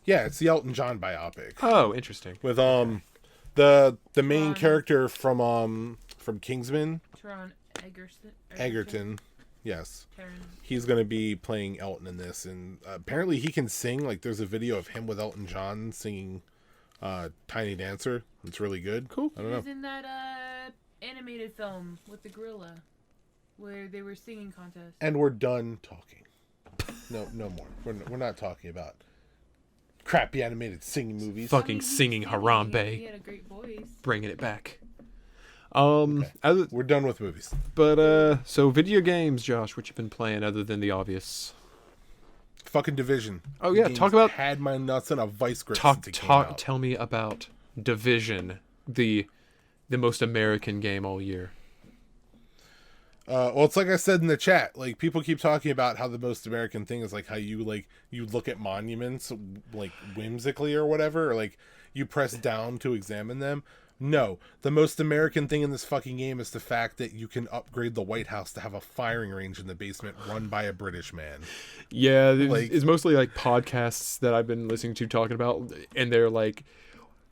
Yeah, it's the Elton John biopic Oh, interesting. with the main character from Kingsman, Teron Egerton. Egerton. Yes, Taron. he's gonna be playing Elton in this, and apparently he can sing. Like, there's a video of him with Elton John singing "Tiny Dancer." It's really good. Cool. I don't He know. was in that animated film with the gorilla, where they were singing contest. And we're done talking. No more. We're not talking about crappy animated singing movies. Fucking singing Harambe. He had a great voice. Bringing it back. Okay. We're done with movies. But so video games, Josh, what you been playing other than the obvious? Fucking Division. Oh yeah, Games talk about had my nuts in a vice grip since it came out. Tell me about Division, the most American game all year. Well, it's like I said in the chat. Like, people keep talking about how the most American thing is like how you look at monuments like whimsically or whatever, or like you press down to examine them. No, the most American thing in this fucking game is the fact that you can upgrade the White House to have a firing range in the basement run by a British man. Yeah, Like, it's mostly like podcasts that I've been listening to talking about, and they're like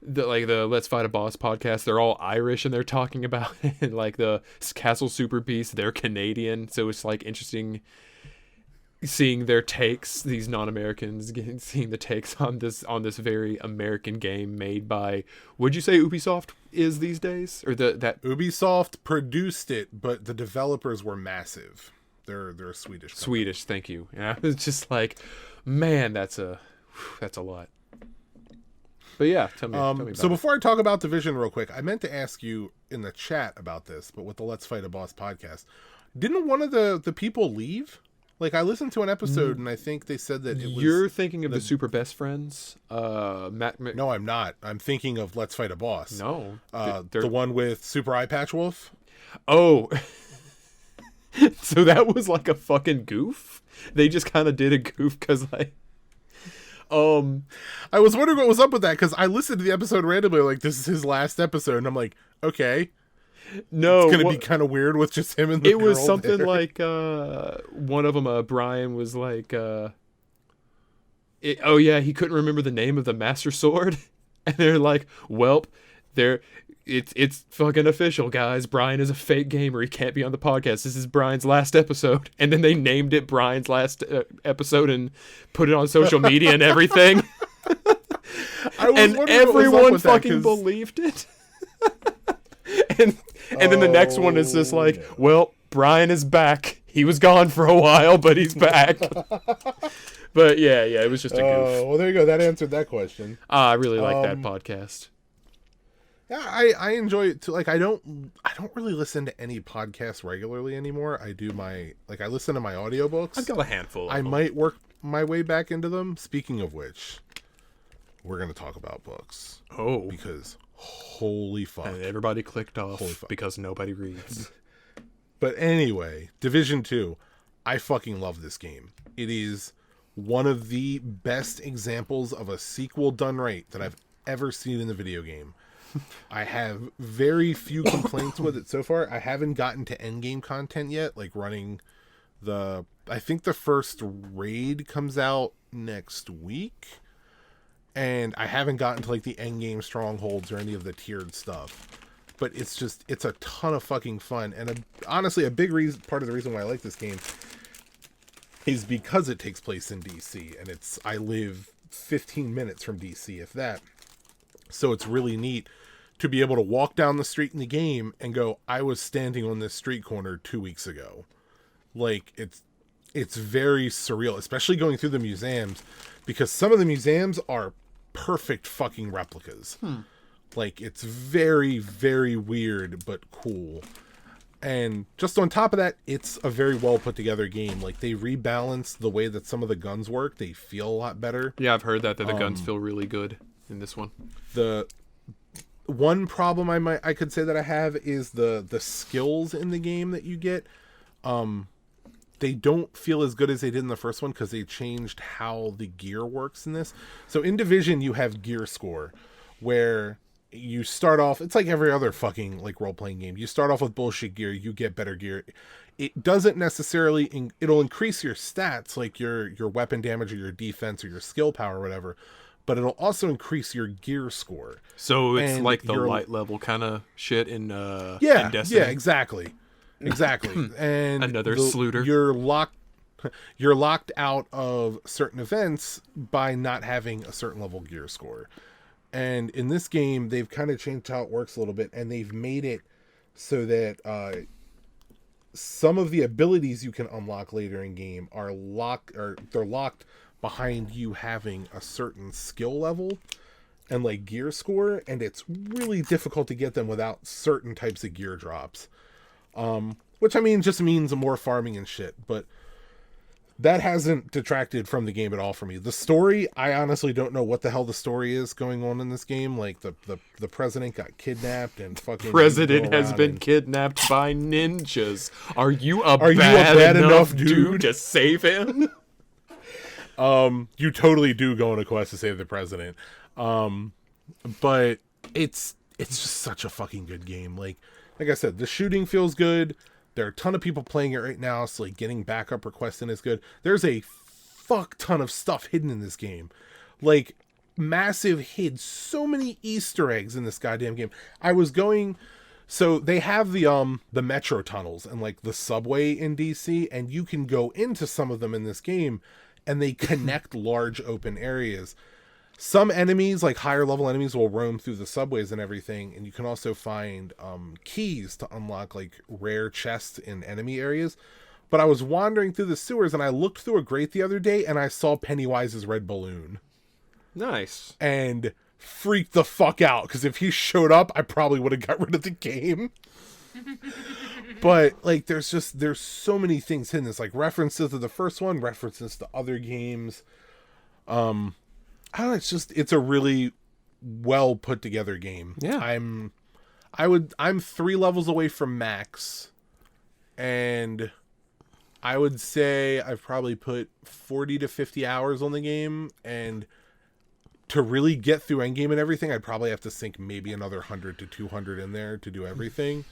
the Let's Fight a Boss podcast. They're all Irish and they're talking about it. And like the Castle Super Beast, they're Canadian, so it's like interesting seeing their takes, these non-Americans seeing the takes on this very American game made by, would you say Ubisoft is these days, or that Ubisoft produced it, but the developers were massive. They're a Swedish company. Swedish, thank you. Yeah, it's just like, man, that's a lot. But yeah, tell me about so it. before I talk about Division real quick, I meant to ask you in the chat about this, but with the Let's Fight a Boss podcast, didn't one of the people leave? Like, I listened to an episode, and I think they said that it was... You're thinking of the Super Best Friends? No, I'm not. I'm thinking of Let's Fight a Boss. No. The one with Super Eye Patch Wolf? Oh. So that was like a fucking goof? They just kind of did a goof because, like... I was wondering what was up with that, because I listened to the episode randomly, like, this is his last episode, and I'm like, okay... No, it's gonna be kind of weird with just him and the girl. It was something there. like one of them. Brian was like, oh yeah, he couldn't remember the name of the Master Sword, and they're like, "Welp, it's fucking official, guys. Brian is a fake gamer. He can't be on the podcast. This is Brian's last episode." And then they named it Brian's last episode and put it on social media and everything. And everyone fucking believed it. And then the next one is just like, well, Brian is back. He was gone for a while, but he's back. But yeah, it was just a goof. Well, there you go. That answered that question. I really like that podcast. Yeah, I enjoy it too. Like, I don't really listen to any podcasts regularly anymore. I listen to my audiobooks. I've got a handful. I might work my way back into them. Speaking of which, we're going to talk about books. Oh. Because holy fuck. And everybody clicked off because nobody reads. But anyway, Division 2. I fucking love this game. It is one of the best examples of a sequel done right that I've ever seen in the video game. I have very few complaints with it so far. I haven't gotten to endgame content yet, like running I think the first raid comes out next week. And I haven't gotten to like the endgame strongholds or any of the tiered stuff. But it's a ton of fucking fun. And honestly, a big part of the reason why I like this game is because it takes place in DC. And I live 15 minutes from DC, if that. So it's really neat to be able to walk down the street in the game and go, I was standing on this street corner 2 weeks ago. Like, it's very surreal, especially going through the museums, because some of the museums are perfect fucking replicas. Like, it's very, very weird but cool. And just on top of that, it's a very well put together game. Like, they rebalanced the way that some of the guns work. They feel a lot better. Yeah, I've heard that the guns feel really good in this one. The one problem I could say that I have is the skills in the game that you get. They don't feel as good as they did in the first one because they changed how the gear works in this. So in Division, you have gear score, where you start off, it's like every other fucking like role-playing game. You start off with bullshit gear, you get better gear. It doesn't necessarily, it'll increase your stats, like your weapon damage or your defense or your skill power or whatever, but it'll also increase your gear score. So it's like the light level kind of shit in Destiny. Yeah, exactly. And another Sluter. You're locked out of certain events by not having a certain level gear score. And in this game, they've kind of changed how it works a little bit, and they've made it so that some of the abilities you can unlock later in game are locked behind you having a certain skill level and like gear score, and it's really difficult to get them without certain types of gear drops. Which I mean just means more farming and shit, but that hasn't detracted from the game at all for me. The story, I honestly don't know what the hell the story is going on in this game. Like the president got kidnapped and fucking President has been kidnapped by ninjas. Are you a bad enough dude to save him? You totally do go on a quest to save the president. But it's just such a fucking good game. Like I said, the shooting feels good. There are a ton of people playing it right now, so like getting backup requests in is good. There's a fuck ton of stuff hidden in this game. Like massive hid, so many Easter eggs in this goddamn game. So they have the metro tunnels and like the subway in DC, and you can go into some of them in this game, and they connect large open areas. Some enemies, like higher level enemies, will roam through the subways and everything, and you can also find keys to unlock like rare chests in enemy areas. But I was wandering through the sewers, and I looked through a grate the other day, and I saw Pennywise's red balloon. Nice. And freaked the fuck out, because if he showed up, I probably would have got rid of the game. But like there's so many things hidden. There's like references to the first one, references to other games. I don't know, it's a really well put together game. Yeah. I'm 3 levels away from max, and I would say I've probably put 40 to 50 hours on the game, and to really get through endgame and everything, I'd probably have to sink maybe another 100 to 200 in there to do everything.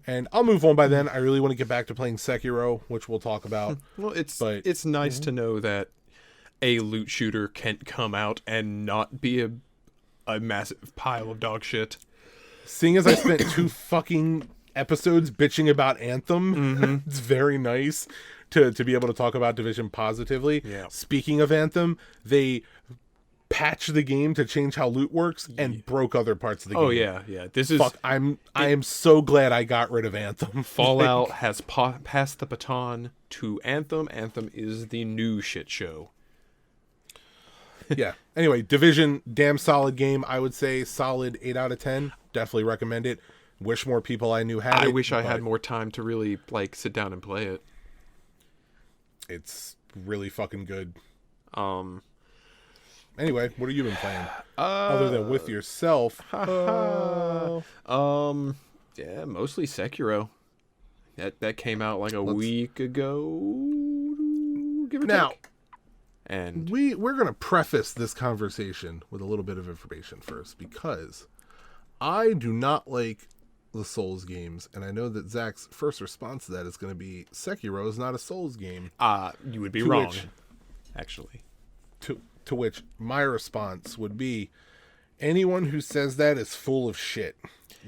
And I'll move on by then. I really want to get back to playing Sekiro, which we'll talk about. Well, it's nice to know that a loot shooter can come out and not be a massive pile of dog shit. Seeing as I spent 2 fucking episodes bitching about Anthem, it's very nice to be able to talk about Division positively. Yeah. Speaking of Anthem, they patched the game to change how loot works and broke other parts of the game. Oh yeah. This is I am so glad I got rid of Anthem. Fallout has passed the baton to Anthem. Anthem is the new shit show. Yeah. Anyway, Division, damn solid game. I would say solid 8 out of 10. Definitely recommend it. Wish more people I knew had it. I wish I had more time to really like sit down and play it. It's really fucking good. Anyway, what have you been playing? Other than with yourself. Yeah, mostly Sekiro. That came out like a week ago, give or take. And we're going to preface this conversation with a little bit of information first, because I do not like the Souls games, and I know that Zach's first response to that is going to be Sekiro is not a Souls game. You would be wrong, actually. To which my response would be, anyone who says that is full of shit.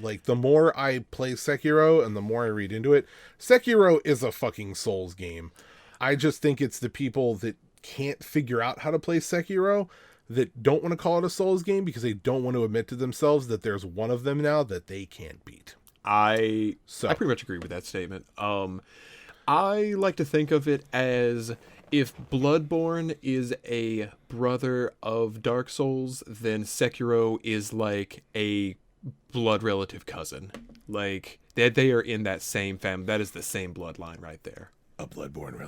Like, the more I play Sekiro and the more I read into it, Sekiro is a fucking Souls game. I just think it's the people that can't figure out how to play Sekiro that don't want to call it a Souls game because they don't want to admit to themselves that there's one of them now that they can't beat. I pretty much agree with that statement. I like to think of it as if Bloodborne is a brother of Dark Souls, then Sekiro is like a blood relative cousin. Like they are in that same family. That is the same bloodline right there. A Bloodborne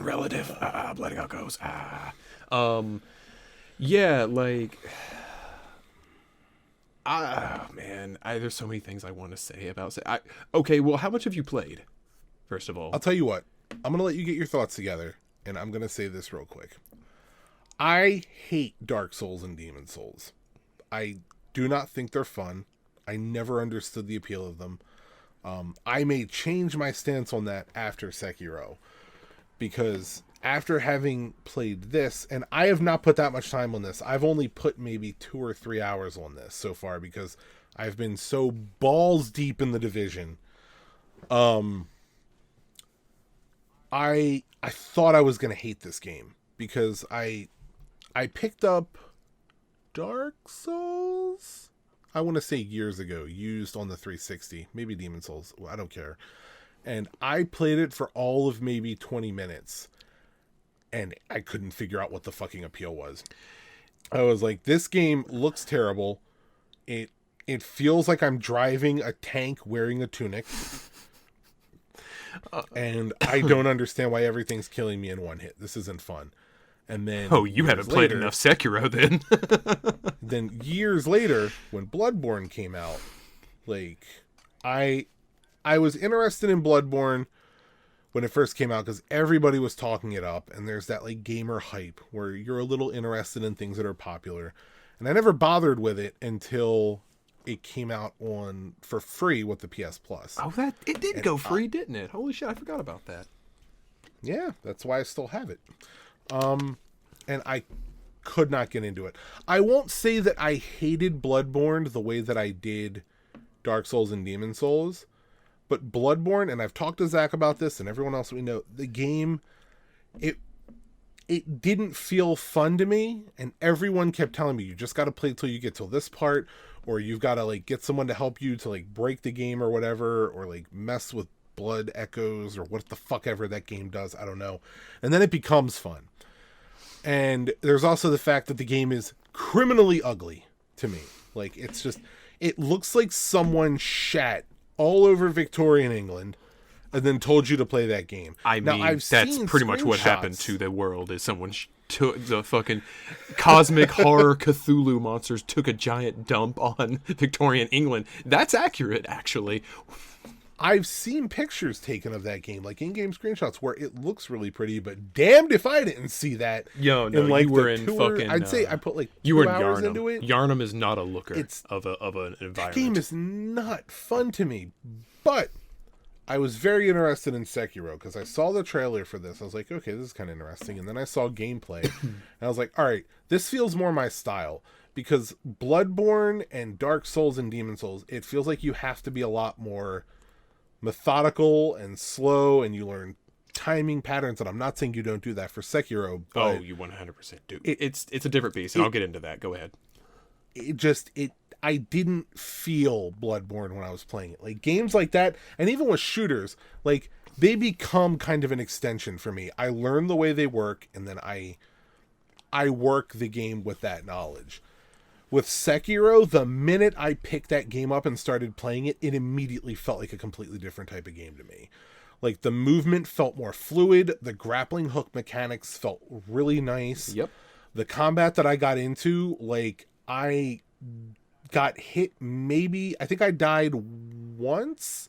relative. Bloody goes. Yeah, like, man, there's so many things I want to say about it. Okay, well, how much have you played? First of all, I'll tell you what. I'm gonna let you get your thoughts together, and I'm gonna say this real quick. I hate Dark Souls and Demon Souls. I do not think they're fun. I never understood the appeal of them. I may change my stance on that after Sekiro, because after having played this, and I have not put that much time on this, I've only put maybe 2 or 3 hours on this so far because I've been so balls deep in the Division. I thought I was going to hate this game because I picked up Dark Souls, I want to say years ago, used on the 360, maybe Demon Souls, well, I don't care. And I played it for all of maybe 20 minutes. and I couldn't figure out what the fucking appeal was. I was like, this game looks terrible. It feels like I'm driving a tank wearing a tunic. And I don't understand why everything's killing me in one hit. This isn't fun. And then you haven't played enough Sekiro then. Then years later, when Bloodborne came out, like I was interested in Bloodborne when it first came out because everybody was talking it up, and there's that like gamer hype where you're a little interested in things that are popular. And I never bothered with it until it came out for free with the PS Plus. Oh, it did go free, didn't it? Holy shit, I forgot about that. Yeah, that's why I still have it. And I could not get into it. I won't say that I hated Bloodborne the way that I did Dark Souls and Demon Souls, but Bloodborne, and I've talked to Zach about this and everyone else we know, the game, it didn't feel fun to me, and everyone kept telling me, you just got to play till you get till this part, or you've got to like get someone to help you to like break the game or whatever, or like mess with blood echoes or what the fuck ever that game does, I don't know. And then it becomes fun. And there's also the fact that the game is criminally ugly to me. Like, it's just, it looks like someone shat all over Victorian England and then told you to play that game. I mean, that's pretty much what happened to the world, is someone took the fucking cosmic horror Cthulhu monsters took a giant dump on Victorian England. That's accurate, actually. I've seen pictures taken of that game, like in-game screenshots, where it looks really pretty, but damned if I didn't see that. Yo, no, like you were in fucking... I'd say I put like 2 you were in hours Yarnum. into it. Yarnum is not a looker of an environment. That game is not fun to me, but I was very interested in Sekiro because I saw the trailer for this. I was like, okay, this is kind of interesting. And then I saw gameplay, and I was like, all right, this feels more my style. Because Bloodborne and Dark Souls and Demon Souls, it feels like you have to be a lot more methodical and slow, and you learn timing patterns. And I'm not saying you don't do that for Sekiro, but you 100% do. It's a different beast, and I'll get into that. Go ahead. I didn't feel Bloodborne when I was playing it. Like games like that, and even with shooters, like they become kind of an extension for me. I learn the way they work, and then I work the game with that knowledge. With Sekiro, the minute I picked that game up and started playing it, it immediately felt like a completely different type of game to me. Like, the movement felt more fluid. The grappling hook mechanics felt really nice. Yep. The combat that I got into, like, I got hit I think I died once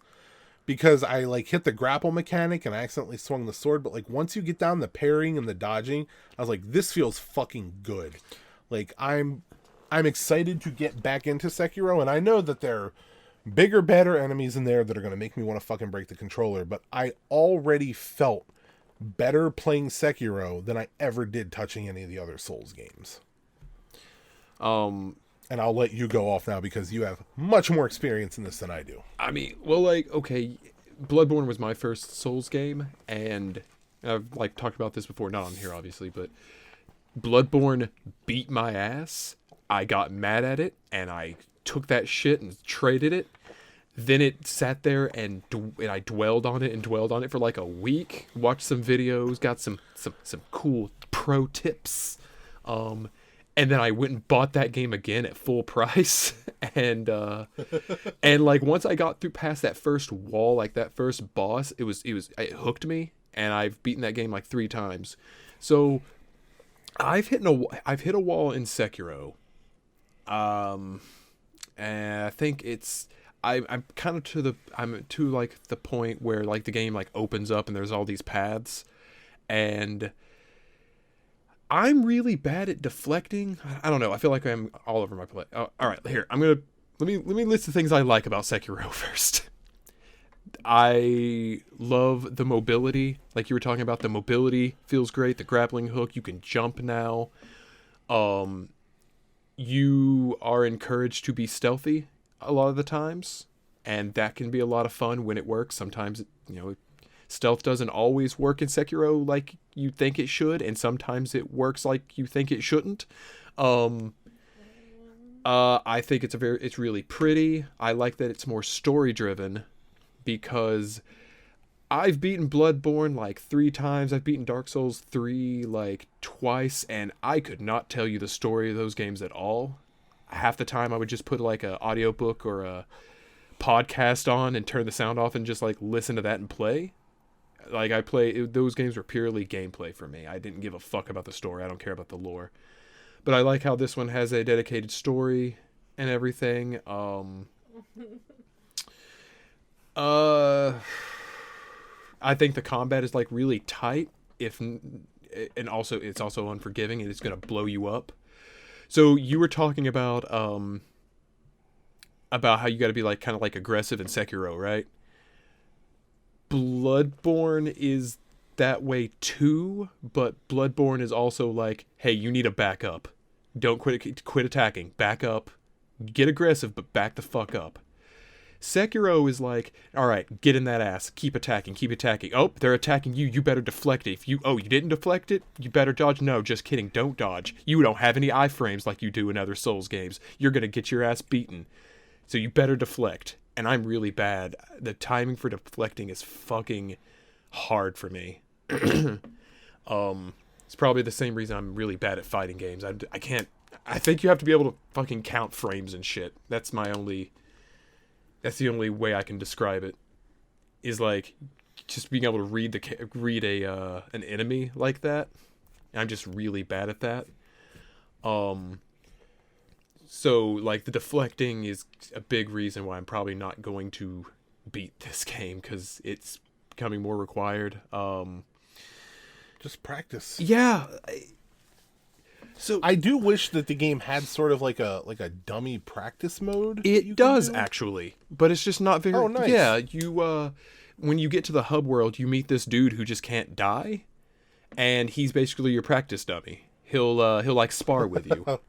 because I, like, hit the grapple mechanic and I accidentally swung the sword. But, like, once you get down the parrying and the dodging, I was like, this feels fucking good. Like, I'm excited to get back into Sekiro, and I know that there are bigger, better enemies in there that are going to make me want to fucking break the controller, but I already felt better playing Sekiro than I ever did touching any of the other Souls games. And I'll let you go off now because you have much more experience in this than I do. I mean, well, like, okay, Bloodborne was my first Souls game, and I've, like, talked about this before, not on here, obviously, but Bloodborne beat my ass. I got mad at it, and I took that shit and traded it. Then it sat there, and I dwelled on it for like a week. Watched some videos, got some cool pro tips, and then I went and bought that game again at full price. and like once I got through past that first wall, like that first boss, it hooked me, and I've beaten that game like 3 times. So I've hit a wall in Sekiro. And I think I'm kind of to like the point where like the game like opens up and there's all these paths, and I'm really bad at deflecting. I don't know. I feel like I'm all over my play. Oh, all right, here let me list the things I like about Sekiro first. I love the mobility, like you were talking about. The mobility feels great. The grappling hook, you can jump now. You are encouraged to be stealthy a lot of the times, and that can be a lot of fun when it works. Sometimes, stealth doesn't always work in Sekiro like you think it should, and sometimes it works like you think it shouldn't. I think it's really pretty. I like that it's more story driven, because I've beaten Bloodborne like 3 times. I've beaten Dark Souls 3 like twice, and I could not tell you the story of those games at all. Half the time I would just put like a audiobook or a podcast on and turn the sound off and just like listen to that and play. Like those games were purely gameplay for me. I didn't give a fuck about the story. I don't care about the lore. But I like how this one has a dedicated story and everything. I think the combat is like really tight, and also it's also unforgiving, and it's gonna blow you up. So you were talking about how you got to be like kind of like aggressive in Sekiro, right? Bloodborne is that way too, but Bloodborne is also like, hey, you need to back up. Don't quit attacking. Back up. Get aggressive, but back the fuck up. Sekiro is like, all right, get in that ass. Keep attacking. Keep attacking. Oh, they're attacking you. You better deflect it. You didn't deflect it? You better dodge? No, just kidding. Don't dodge. You don't have any iframes like you do in other Souls games. You're going to get your ass beaten. So you better deflect. And I'm really bad. The timing for deflecting is fucking hard for me. It's probably the same reason I'm really bad at fighting games. I can't. I think you have to be able to fucking count frames and shit. That's the only way I can describe it. Is like just being able to read an enemy like that. I'm just really bad at that. So like the deflecting is a big reason why I'm probably not going to beat this game, because it's becoming more required. Just practice. Yeah. I do wish that the game had sort of like a dummy practice mode. It does actually, but it's just not very. Oh, nice. Yeah, you when you get to the hub world, you meet this dude who just can't die, and he's basically your practice dummy. He'll like spar with you.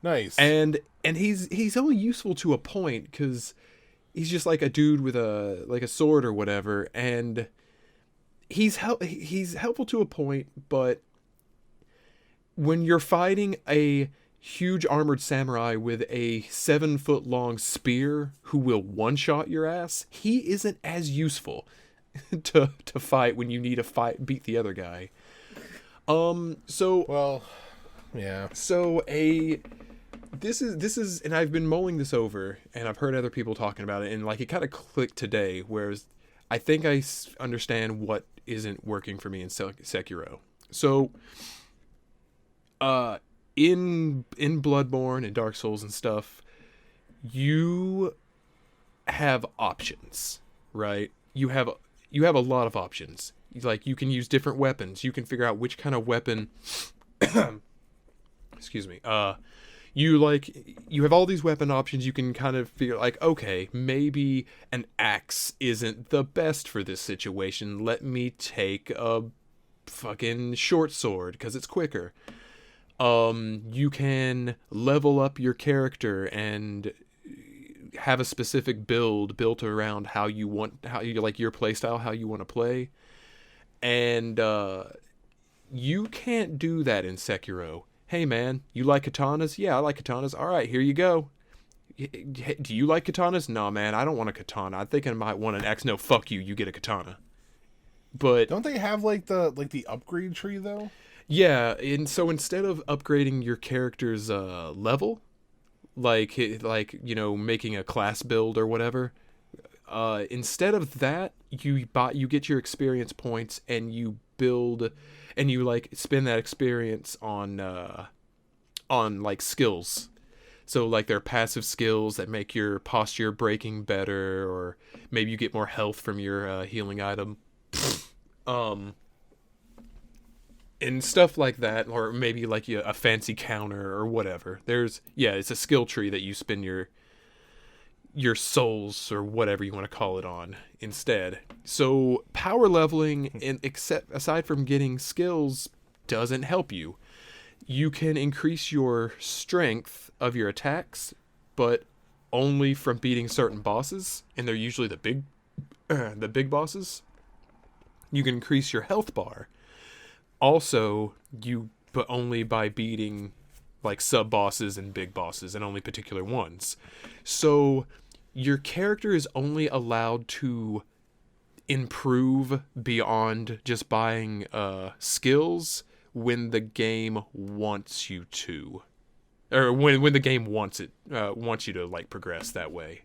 Nice. And he's only useful to a point, because he's just like a dude with a sword or whatever, and he's helpful to a point, but when you're fighting a huge armored samurai with a 7-foot long spear who will one-shot your ass, he isn't as useful to fight when you need to beat the other guy. Well, yeah. So this is, and I've been mulling this over, and I've heard other people talking about it, and like it kind of clicked today, whereas I think I understand what isn't working for me in Sekiro. So, in Bloodborne and Dark Souls and stuff, you have options, right? You have a lot of options. Like, you can use different weapons. You can figure out which kind of weapon. Excuse me. You have all these weapon options. You can kind of figure like, okay, maybe an axe isn't the best for this situation. Let me take a fucking short sword because it's quicker. You can level up your character and have a specific build built around how you like your playstyle, how you want to play. And you can't do that in Sekiro. Hey man, you like katanas? Yeah, I like katanas. All right, here you go. Do you like katanas? Nah, man, I don't want a katana. I think I might want an axe. No, fuck you. You get a katana. But don't they have like the upgrade tree though? Yeah, and so instead of upgrading your character's level, like making a class build or whatever, instead of that, you get your experience points and you build, and you like spend that experience on like skills. So like there are passive skills that make your posture breaking better, or maybe you get more health from your healing item. And stuff like that, or maybe like a fancy counter or whatever. It's a skill tree that you spend your souls or whatever you want to call it on instead. So power leveling, aside from getting skills, doesn't help you. You can increase your strength of your attacks, but only from beating certain bosses, and they're usually the big bosses. You can increase your health bar. Also, but only by beating like sub-bosses and big bosses, and only particular ones. So your character is only allowed to improve beyond just buying skills when the game wants you to, or when the game wants you to like progress that way.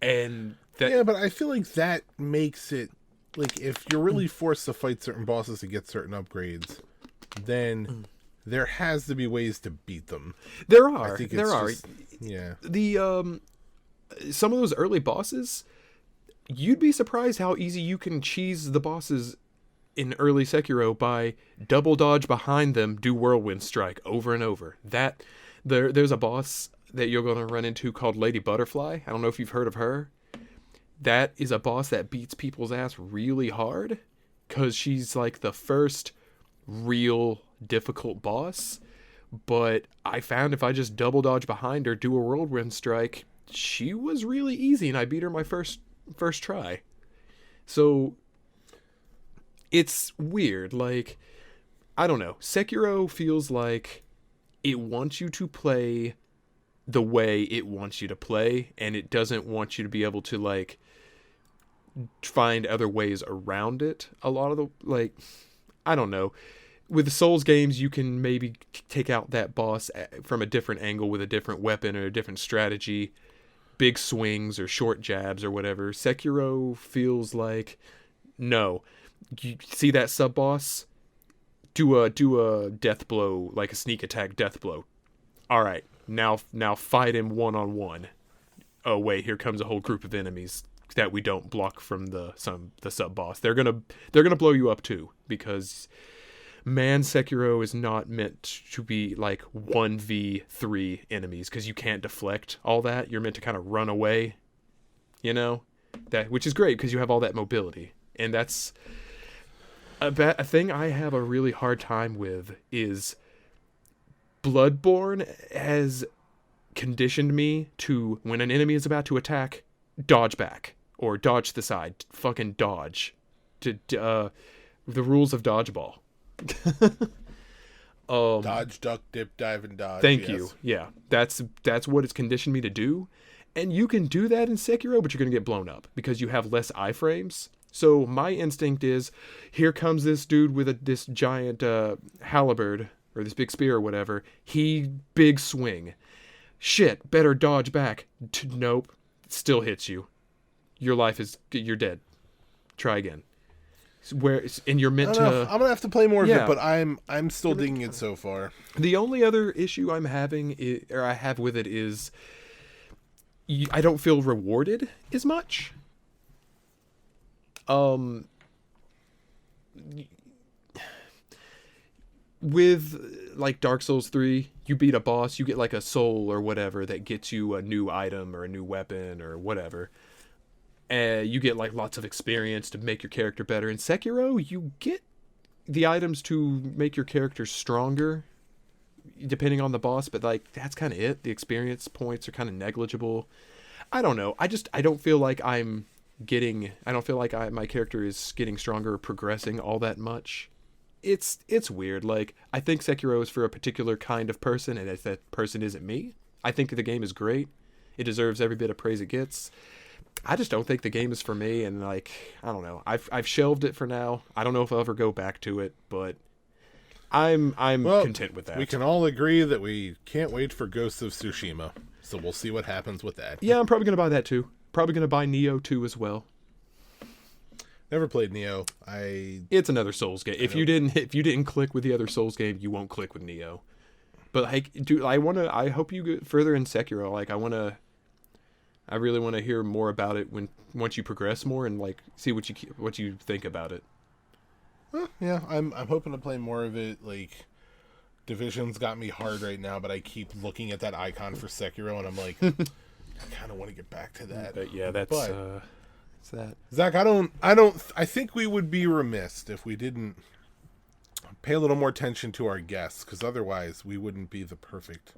And that, yeah, but I feel like that makes it like if you're really forced to fight certain bosses to get certain upgrades, then there has to be ways to beat them. there are I think there it's are just- yeah. the some of those early bosses, you'd be surprised how easy you can cheese the bosses in early Sekiro by double dodge behind them, do whirlwind strike over and over. That there's a boss that you're going to run into called Lady Butterfly. I don't know if you've heard of her. That is a boss that beats people's ass really hard because she's like the first real difficult boss. But I found if I just double dodge behind her, do a whirlwind strike, she was really easy, and I beat her my first try. So it's weird. Like, I don't know. Sekiro feels like it wants you to play the way it wants you to play, and it doesn't want you to be able to like find other ways around it. A lot of the, like, I don't know. With the Souls games, you can maybe take out that boss from a different angle with a different weapon or a different strategy, big swings or short jabs or whatever. Sekiro feels like, no, you see that sub boss, do a death blow, like a sneak attack death blow. All right, now fight him one-on-one. Oh wait, here comes a whole group of enemies that we don't block from the sub boss. They're gonna blow you up too, because man, Sekiro is not meant to be like 1v3 enemies, because you can't deflect all that. You're meant to kind of run away, you know, that, which is great because you have all that mobility. And that's a thing I have a really hard time with is Bloodborne has conditioned me to, when an enemy is about to attack, dodge back or dodge to the side, fucking dodge. The rules of dodgeball. Dodge, duck, dip, dive, and dodge. Thank yes. you. Yeah, that's what it's conditioned me to do, and you can do that in Sekiro, but you're gonna get blown up because you have less iframes. So my instinct is, here comes this dude with this giant halberd or this big spear or whatever. He big swing. Shit, better dodge back. Nope, still hits you. You're dead. Try again. And you're meant to. I'm gonna have to play more of Yeah. it, but I'm still digging it so far. The only other issue I have with it is I don't feel rewarded as much. With like Dark Souls 3, you beat a boss, you get like a soul or whatever that gets you a new item or a new weapon or whatever. You get like lots of experience to make your character better. In Sekiro, you get the items to make your character stronger, depending on the boss, but like that's kind of it. The experience points are kind of negligible. I don't know. I don't feel like my character is getting stronger or progressing all that much. It's weird. Like, I think Sekiro is for a particular kind of person, and if that person isn't me, I think the game is great. It deserves every bit of praise it gets. I just don't think the game is for me, and like, I don't know. I've shelved it for now. I don't know if I'll ever go back to it, but I'm content with that. We can all agree that we can't wait for Ghosts of Tsushima, so we'll see what happens with that. Yeah, I'm probably gonna buy that too. Probably gonna buy Neo 2 as well. Never played Neo. It's another Souls game. If you didn't click with the other Souls game, you won't click with Neo. But like, dude, I hope you get further in Sekiro. Like, I really want to hear more about it once you progress more and like see what you think about it. Well, yeah, I'm hoping to play more of it. Like, Division's got me hard right now, but I keep looking at that icon for Sekiro, and I'm like, I kind of want to get back to that. But yeah, that's that. Zach, I think we would be remiss if we didn't pay a little more attention to our guests, because otherwise we wouldn't be the perfect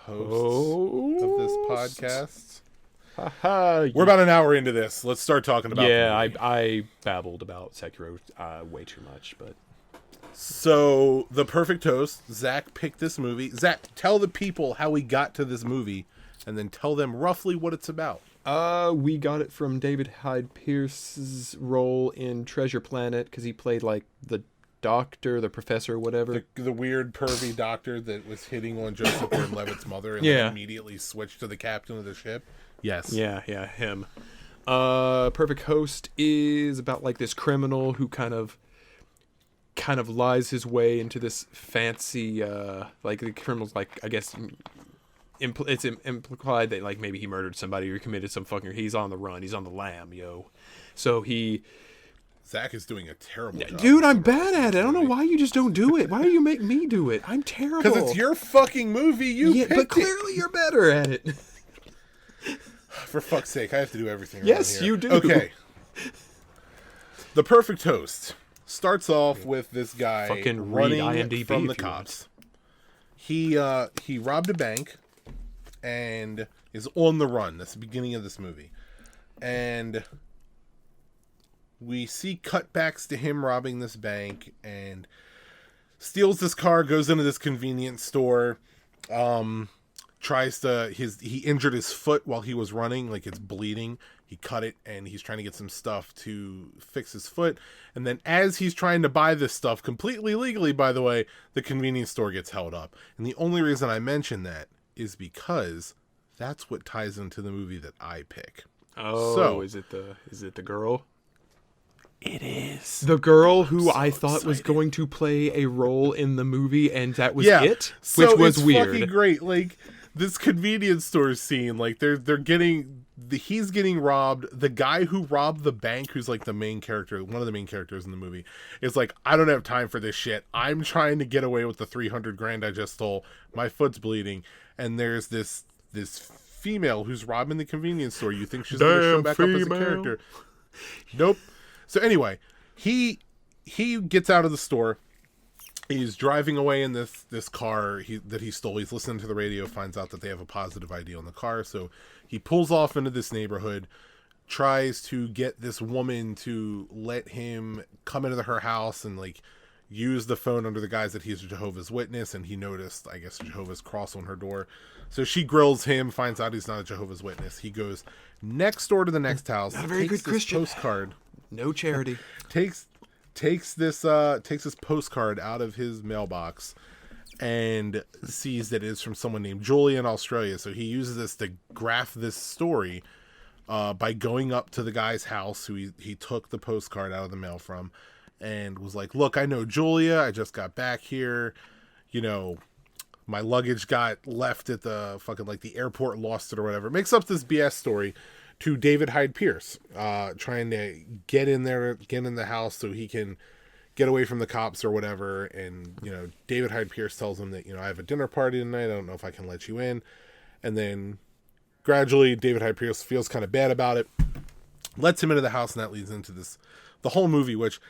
hosts of this podcast. We're about an hour into this. Let's start talking about Yeah, I babbled about Sekiro way too much, but So, the perfect host, Zach, picked this movie. Zach, tell the people how we got to this movie, and then tell them roughly what it's about. We got it from David Hyde Pierce's role in Treasure Planet because he played like the doctor, the professor, whatever. The weird pervy doctor that was hitting on Joseph Gordon-Levitt's mother and then immediately switched to the captain of the ship. Yes. Yeah, him. Perfect Host is about like this criminal who kind of lies his way into this fancy like the criminal's like, I guess it's implied that like maybe he murdered somebody or committed some fucking, he's on the run, he's on the lam, yo. So Zach is doing a terrible job. Dude, I'm bad at it. I don't know why you just don't do it. Why do you make me do it? I'm terrible. Because it's your fucking movie. You picked but clearly you're better at it. For fuck's sake, I have to do everything. Yes, you do. Okay. The Perfect Host starts off with this guy fucking running IMDb from the cops. He robbed a bank and is on the run. That's the beginning of this movie. And we see cutbacks to him robbing this bank and steals this car, goes into this convenience store, he injured his foot while he was running, like it's bleeding. He cut it and he's trying to get some stuff to fix his foot. And then as he's trying to buy this stuff, completely legally, by the way, the convenience store gets held up. And the only reason I mention that is because that's what ties into the movie that I pick. Oh, so, is it the girl? It is. The girl who I thought was going to play a role in the movie, and that was it? So which was it's weird. Fucking great. Like, this convenience store scene, like, he's getting robbed. The guy who robbed the bank, who's like the main character, one of the main characters in the movie, is like, I don't have time for this shit. I'm trying to get away with the $300,000 I just stole. My foot's bleeding. And there's this female who's robbing the convenience store. You think she's going to show back up as a character. Nope. So anyway, he gets out of the store. He's driving away in this car that he stole. He's listening to the radio, finds out that they have a positive ID on the car. So he pulls off into this neighborhood, tries to get this woman to let him come into her house and like use the phone under the guise that he's a Jehovah's Witness. And he noticed, I guess, Jehovah's cross on her door. So she grills him, finds out he's not a Jehovah's Witness. He goes next door to the next house. Not a very good Christian. Postcard. No charity. Takes this postcard out of his mailbox and sees that it's from someone named Julia in Australia. So he uses this to graph this story by going up to the guy's house who he took the postcard out of the mail from and was like, look, I know Julia. I just got back here. You know, my luggage got left at the fucking like the airport, lost it or whatever. Makes up this BS story to David Hyde Pierce, trying to get in the house so he can get away from the cops or whatever. And, you know, David Hyde Pierce tells him that, you know, I have a dinner party tonight. I don't know if I can let you in. And then gradually David Hyde Pierce feels kind of bad about it, lets him into the house, and that leads into the whole movie, which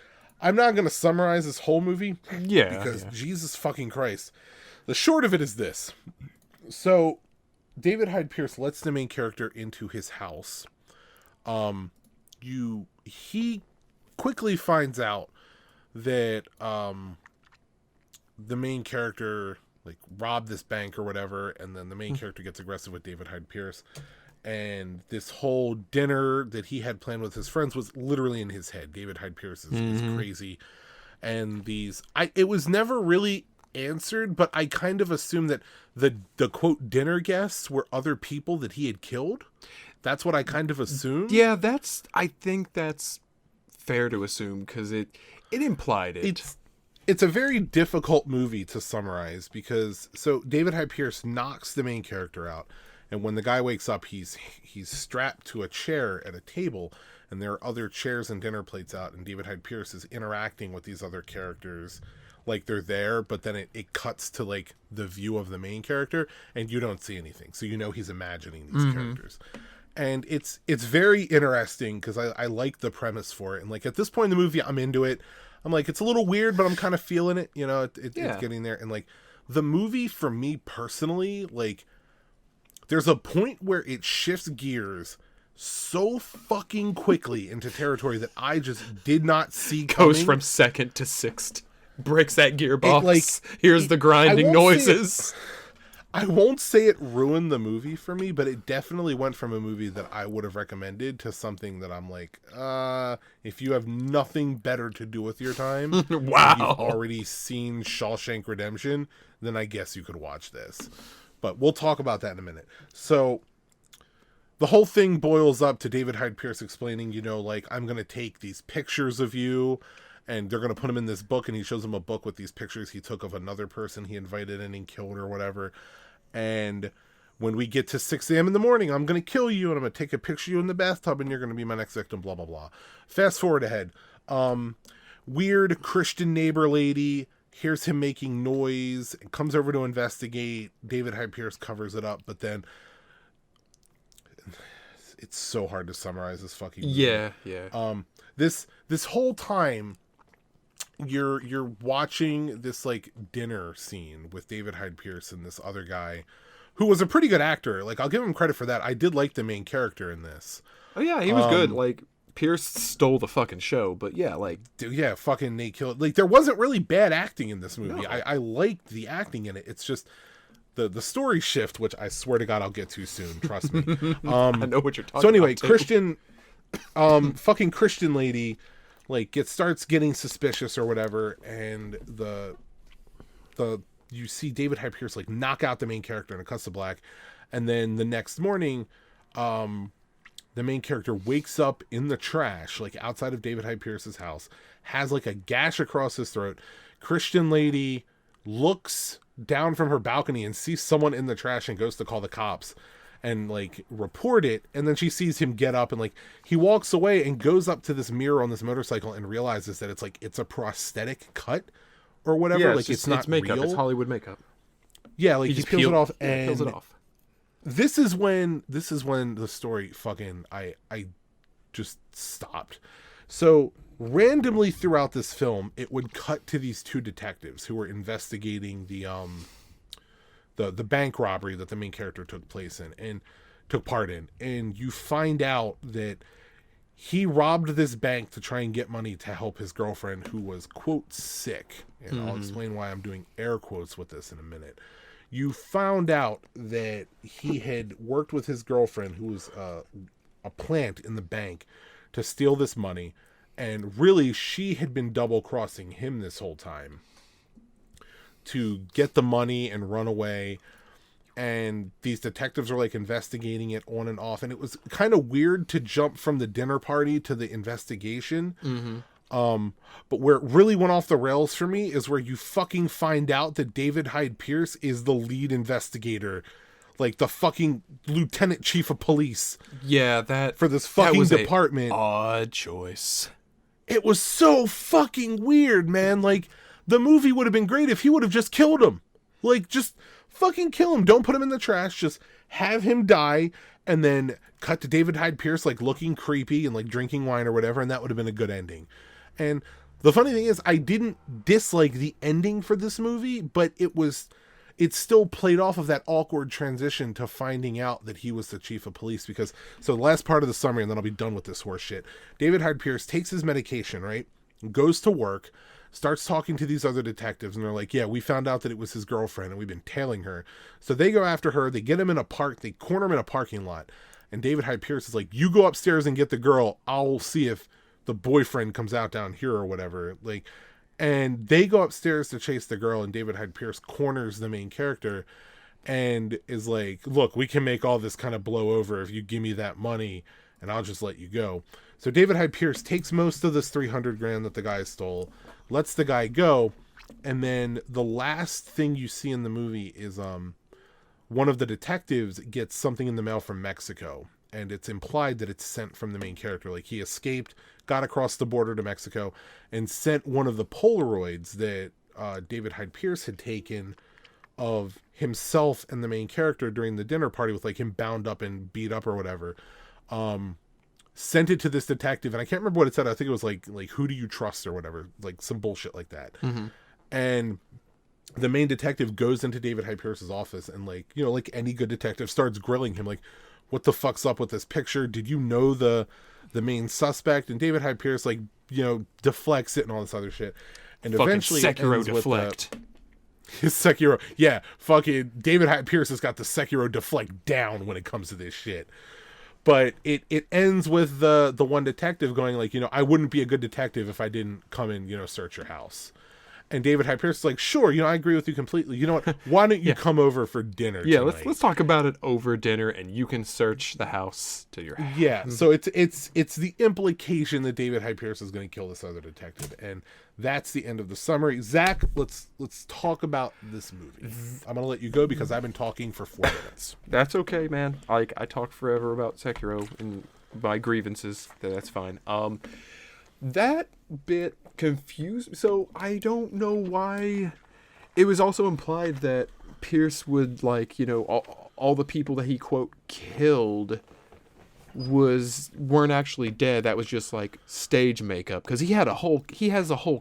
I'm not going to summarize this whole movie. Yeah. Because Jesus fucking Christ. The short of it is this. So David Hyde Pierce lets the main character into his house. He quickly finds out that the main character like robbed this bank or whatever, and then the main character gets aggressive with David Hyde Pierce. And this whole dinner that he had planned with his friends was literally in his head. David Hyde Pierce is crazy. And it was never really answered, but I kind of assumed that the quote dinner guests were other people that he had killed. That's what I kind of assumed. Yeah, I think that's fair to assume because it implied it. It's a very difficult movie to summarize because so David Hyde Pierce knocks the main character out, and when the guy wakes up, he's strapped to a chair at a table, and there are other chairs and dinner plates out, and David Hyde Pierce is interacting with these other characters like they're there, but then it cuts to like the view of the main character and you don't see anything, so you know he's imagining these characters. And it's very interesting because I like the premise for it, and like at this point in the movie I'm into it. I'm like, it's a little weird, but I'm kind of feeling it, you know. It's getting there. And like the movie for me personally, like there's a point where it shifts gears so fucking quickly into territory that I just did not see coming. Goes from second to sixth. Breaks that gearbox. Here's the grinding noises. I won't say it ruined the movie for me, but it definitely went from a movie that I would have recommended to something that I'm like, if you have nothing better to do with your time, Wow. and you've already seen Shawshank Redemption, then I guess you could watch this. But we'll talk about that in a minute. So the whole thing boils up to David Hyde Pierce explaining, like, I'm going to take these pictures of you and they're going to put them in this book. And he shows him a book with these pictures he took of another person he invited in and killed or whatever. And when we get to 6 a.m. in the morning, I'm going to kill you and I'm going to take a picture of you in the bathtub and you're going to be my next victim, blah, blah, blah. Fast forward ahead. Weird Christian neighbor lady hears him making noise and comes over to investigate. David Hyde Pierce covers it up, but then it's so hard to summarize this fucking movie. Yeah. This whole time you're watching this like dinner scene with David Hyde Pierce and this other guy who was a pretty good actor. Like, I'll give him credit for that. I did like the main character in this. Oh yeah, he was good. Like, Pierce stole the fucking show, but yeah, like, dude, yeah, fucking Nate killed. Like, there wasn't really bad acting in this movie. No. I liked the acting in it. It's just the story shift, which I swear to God I'll get to soon. Trust me. I know what you're talking about. So anyway, too. Christian, fucking Christian lady, like, starts getting suspicious or whatever, and the you see David Hyde Pierce like knock out the main character and it cuts to black, and then the next morning, the main character wakes up in the trash, like outside of David Hyde Pierce's house, has like a gash across his throat. Christian lady looks down from her balcony and sees someone in the trash and goes to call the cops and like report it. And then she sees him get up and like he walks away and goes up to this mirror on this motorcycle and realizes that it's a prosthetic cut or whatever. Yeah, like it's not it's makeup. real. It's Hollywood makeup. Yeah, like he peels it off and peels it off. This is when the story fucking I just stopped. So randomly throughout this film, it would cut to these two detectives who were investigating the bank robbery that the main character took part in, and you find out that he robbed this bank to try and get money to help his girlfriend who was, quote, sick. And I'll explain why I'm doing air quotes with this in a minute. You found out that he had worked with his girlfriend, who was a plant in the bank, to steal this money. And really, she had been double-crossing him this whole time to get the money and run away. And these detectives are, like, investigating it on and off. And it was kind of weird to jump from the dinner party to the investigation. Mm-hmm. But where it really went off the rails for me is where you fucking find out that David Hyde Pierce is the lead investigator, like the fucking lieutenant chief of police. Yeah, that for this fucking was department. Odd choice. It was so fucking weird, man. Like, the movie would have been great if he would have just killed him. Like, just fucking kill him. Don't put him in the trash. Just have him die, and then cut to David Hyde Pierce like looking creepy and like drinking wine or whatever, and that would have been a good ending. And the funny thing is, I didn't dislike the ending for this movie, but it still played off of that awkward transition to finding out that he was the chief of police. Because, so the last part of the summary, and then I'll be done with this horse shit. David Hyde Pierce takes his medication, right? Goes to work, starts talking to these other detectives, and they're like, yeah, we found out that it was his girlfriend, and we've been tailing her. So they go after her, they get him in they corner him in a parking lot. And David Hyde Pierce is like, you go upstairs and get the girl, I'll see if the boyfriend comes out down here or whatever. Like, and they go upstairs to chase the girl, and David Hyde Pierce corners the main character and is like, look, we can make all this kind of blow over if you give me that money and I'll just let you go. So David Hyde Pierce takes most of this $300,000 that the guy stole, lets the guy go, and then the last thing you see in the movie is one of the detectives gets something in the mail from Mexico, and it's implied that it's sent from the main character. Like, he escaped, got across the border to Mexico, and sent one of the Polaroids that David Hyde Pierce had taken of himself and the main character during the dinner party with, like, him bound up and beat up or whatever. Sent it to this detective, and I can't remember what it said. I think it was like who do you trust or whatever, like some bullshit like that. Mm-hmm. And the main detective goes into David Hyde Pierce's office and, like, you know, like any good detective, starts grilling him, like, what the fuck's up with this picture? Did you know the main suspect? And David Hyde Pierce, like, you know, deflects it and all this other shit. And fucking eventually Sekiro ends deflect. His Sekiro, yeah, fucking David Hyde Pierce has got the Sekiro deflect down when it comes to this shit. But it ends with the one detective going like, I wouldn't be a good detective if I didn't come and, search your house. And David Hyde Pierce is like, sure, I agree with you completely. You know what? Why don't you come over for dinner tonight? let's talk about it over dinner, and you can search the house to your house. Yeah, so it's the implication that David Hyde Pierce is going to kill this other detective, and that's the end of the summary. Zach, let's talk about this movie. I'm going to let you go because I've been talking for 4 minutes. That's okay, man. I talk forever about Sekiro and my grievances. That's fine. That bit confused. So I don't know why. It was also implied that Pierce would all the people that he quote killed weren't actually dead. That was just like stage makeup, because he has a whole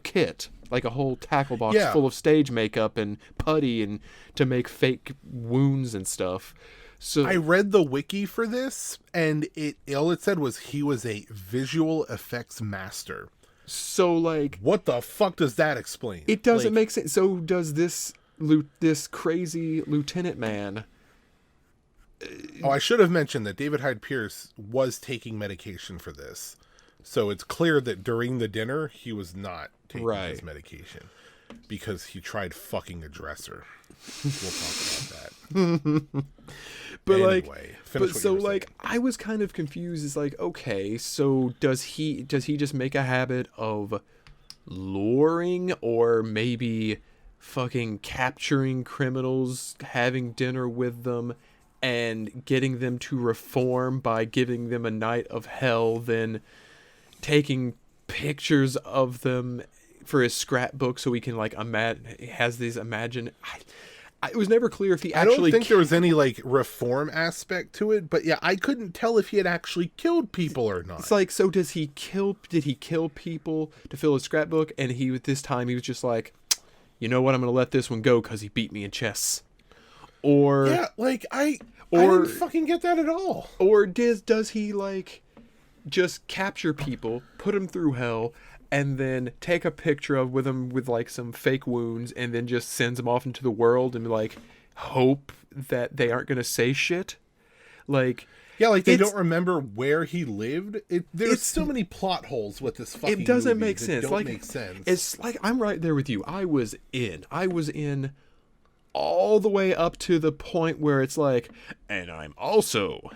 kit, like a whole tackle box full of stage makeup and putty and to make fake wounds and stuff. So I read the wiki for this, and all it said was he was a visual effects master. So what the fuck does that explain? It doesn't make sense. So does this crazy lieutenant man? Oh, I should have mentioned that David Hyde Pierce was taking medication for this. So it's clear that during the dinner, he was not taking his medication because he tried fucking a dresser. We'll talk about that. But anyway, I was kind of confused. It's like, okay, so does he just make a habit of luring or maybe fucking capturing criminals, having dinner with them, and getting them to reform by giving them a night of hell, then taking pictures of them for his scrapbook so he can it was never clear if he actually... I don't think there was any reform aspect to it, but yeah, I couldn't tell if he had actually killed people or not. It's so did he kill people to fill his scrapbook, and this time he was just like, you know what, I'm going to let this one go because he beat me in chess. Or... Yeah, I didn't fucking get that at all. Or does he just capture people, put them through hell, and then take a picture with them with some fake wounds, and then just sends them off into the world and hope that they aren't gonna say shit? They don't remember where he lived. There's so many plot holes with this fucking movie. It doesn't make sense. Make sense. It's I'm right there with you. I was in all the way up to the point where it's and I'm also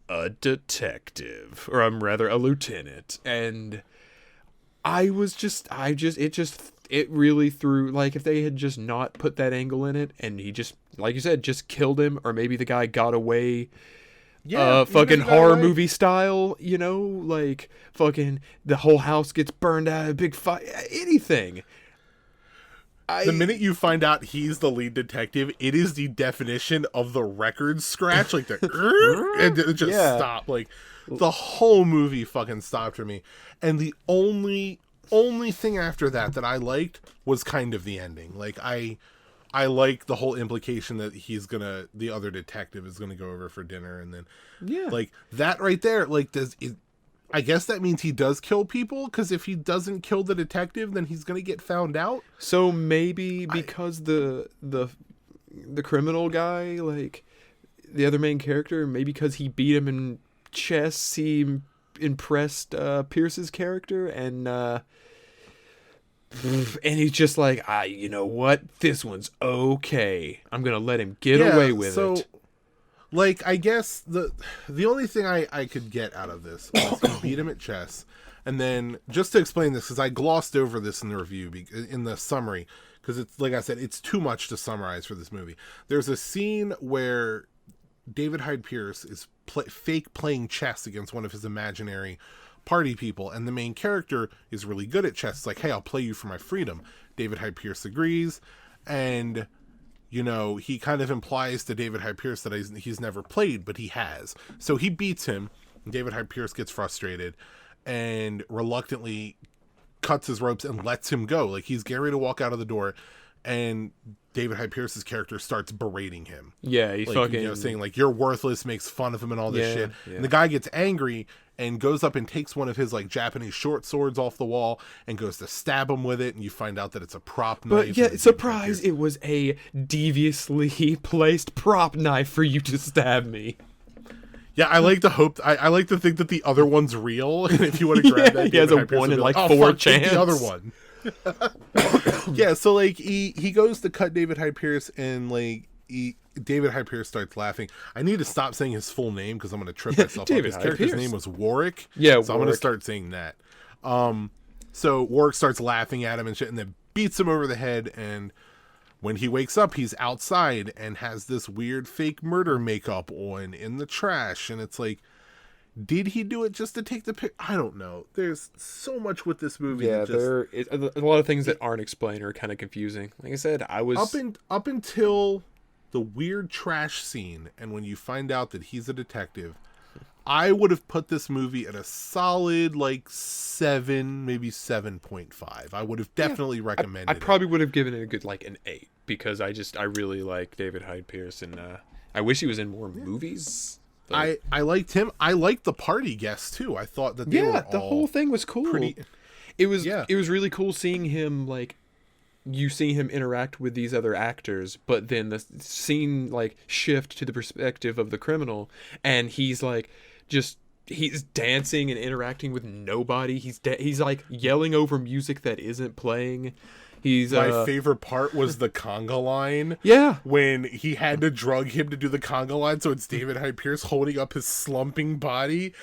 a detective, or I'm rather a lieutenant, and it really threw, if they had just not put that angle in it, and he just, like you said, just killed him, or maybe the guy got away, fucking horror movie style, fucking the whole house gets burned out, a big fire, anything. The minute you find out he's the lead detective, it is the definition of the record scratch, and it just stopped. The whole movie fucking stopped for me. And the only thing after that I liked was kind of the ending. I like the whole implication that the other detective is gonna go over for dinner, and then that right there, I guess that means he does kill people, because if he doesn't kill the detective, then he's gonna get found out. So maybe because the criminal guy, the other main character, maybe because he beat him in chess, he impressed Pierce's character, and he's just you know what, this one's okay, I'm gonna let him get away with it. I guess the only thing I could get out of this was he beat him at chess. And then, just to explain this, because I glossed over this in the review, in the summary, because it's, like I said, it's too much to summarize for this movie. There's a scene where David Hyde Pierce is fake playing chess against one of his imaginary party people, and the main character is really good at chess. It's like, hey, I'll play you for my freedom. David Hyde Pierce agrees, and... he kind of implies to David Hyde Pierce that he's never played, but he has. So he beats him. David Hyde Pierce gets frustrated and reluctantly cuts his ropes and lets him go. He's getting ready to walk out of the door, and David Hyde Pierce's character starts berating him. Yeah, he's fucking... saying, you're worthless, makes fun of him and all this shit. Yeah. And the guy gets angry and goes up and takes one of his like Japanese short swords off the wall and goes to stab him with it, and you find out that it's a prop knife. But yeah, surprise, it was a deviously placed prop knife for you to stab me. Yeah, I like to hope. I like to think that the other one's real, and if you want to grab that, he has a Hyde Pierce 1 will in be like "Oh, 4 fuck, take chance. the other one." Yeah, so like he goes to cut David Hyde Pierce, and like David Hyde Pierce starts laughing. I need to stop saying his full name because I'm going to trip myself up. David His Hyde character's Pierce. name was Warwick. Yeah, so I'm going to start saying that. So Warwick starts laughing at him and shit, and then beats him over the head. And when he wakes up, he's outside and has this weird fake murder makeup on in the trash, and it's like, did he do it just to take the pic? I don't know. There's so much with this movie. Yeah, that just, there is a lot of things that aren't explained are kind of confusing. Like I said, I was up until the weird trash scene, and when you find out that he's a detective, I would have put this movie at a solid like 7, maybe 7.5. I would have definitely recommended I probably would have given it a good like an 8 because I really like David Hyde Pierce, and I wish he was in more movies. But... I liked him. I liked the party guests too. I thought that they were the whole thing was cool. It was really cool seeing him like you see him interact with these other actors, but then the scene like shift to the perspective of the criminal, and he's like he's dancing and interacting with nobody. He's like yelling over music that isn't playing. My favorite part was the conga line. Yeah. When he had to drug him to do the conga line, so it's David Hyde Pierce holding up his slumping body,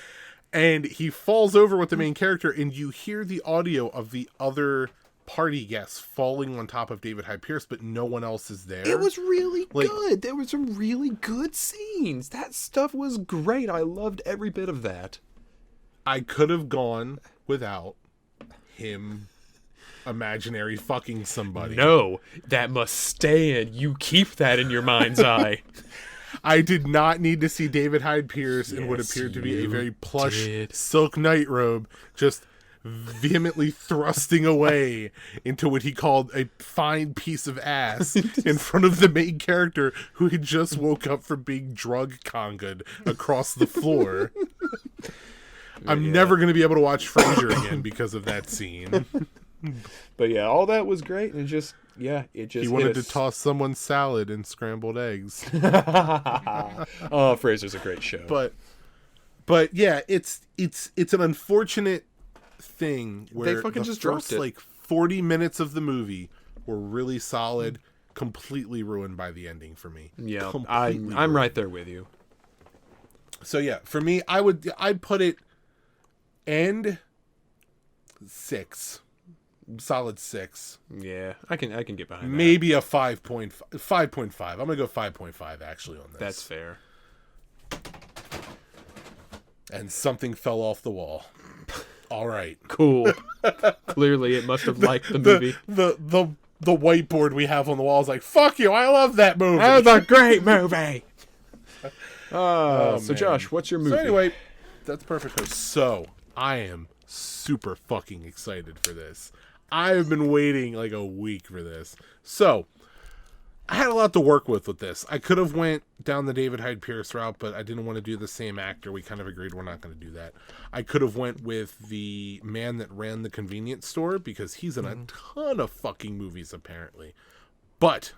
and he falls over with the main character, and you hear the audio of the other party guests falling on top of David Hyde Pierce, but no one else is there. It was really good. There were some really good scenes. That stuff was great. I loved every bit of that. I could have gone without him imaginary fucking somebody. No, that must stay in. You keep that in your mind's eye. I did not need to see David Hyde Pierce in what appeared to be a very plush silk nightrobe just vehemently thrusting away into what he called a fine piece of ass in front of the main character who had just woke up from being drug conged across the floor. I'm never going to be able to watch Frasier again because of that scene. But yeah, all that was great, and he wanted to toss someone's salad and scrambled eggs. Oh, Frasier's a great show. But yeah, it's an unfortunate thing where they fucking just first, dropped it. like 40 minutes of the movie were really solid, completely ruined by the ending for me. Yeah, I'm right there with you. So yeah, for me, I'd put it end 6. Solid 6. Yeah, I can get behind that. Maybe a 5.5. I'm gonna go 5.5 actually on this. That's fair. And something fell off the wall. All right. Cool. Clearly, it must have liked the movie. The whiteboard we have on the wall is like, fuck you, I love that movie. That was a great movie. So man. Josh, what's your movie? So anyway, that's perfect. So I am super fucking excited for this. I have been waiting like a week for this. So I had a lot to work with this. I could have went down the David Hyde Pierce route, but I didn't want to do the same actor. We kind of agreed we're not going to do that. I could have went with the man that ran the convenience store because he's in a ton of fucking movies apparently. But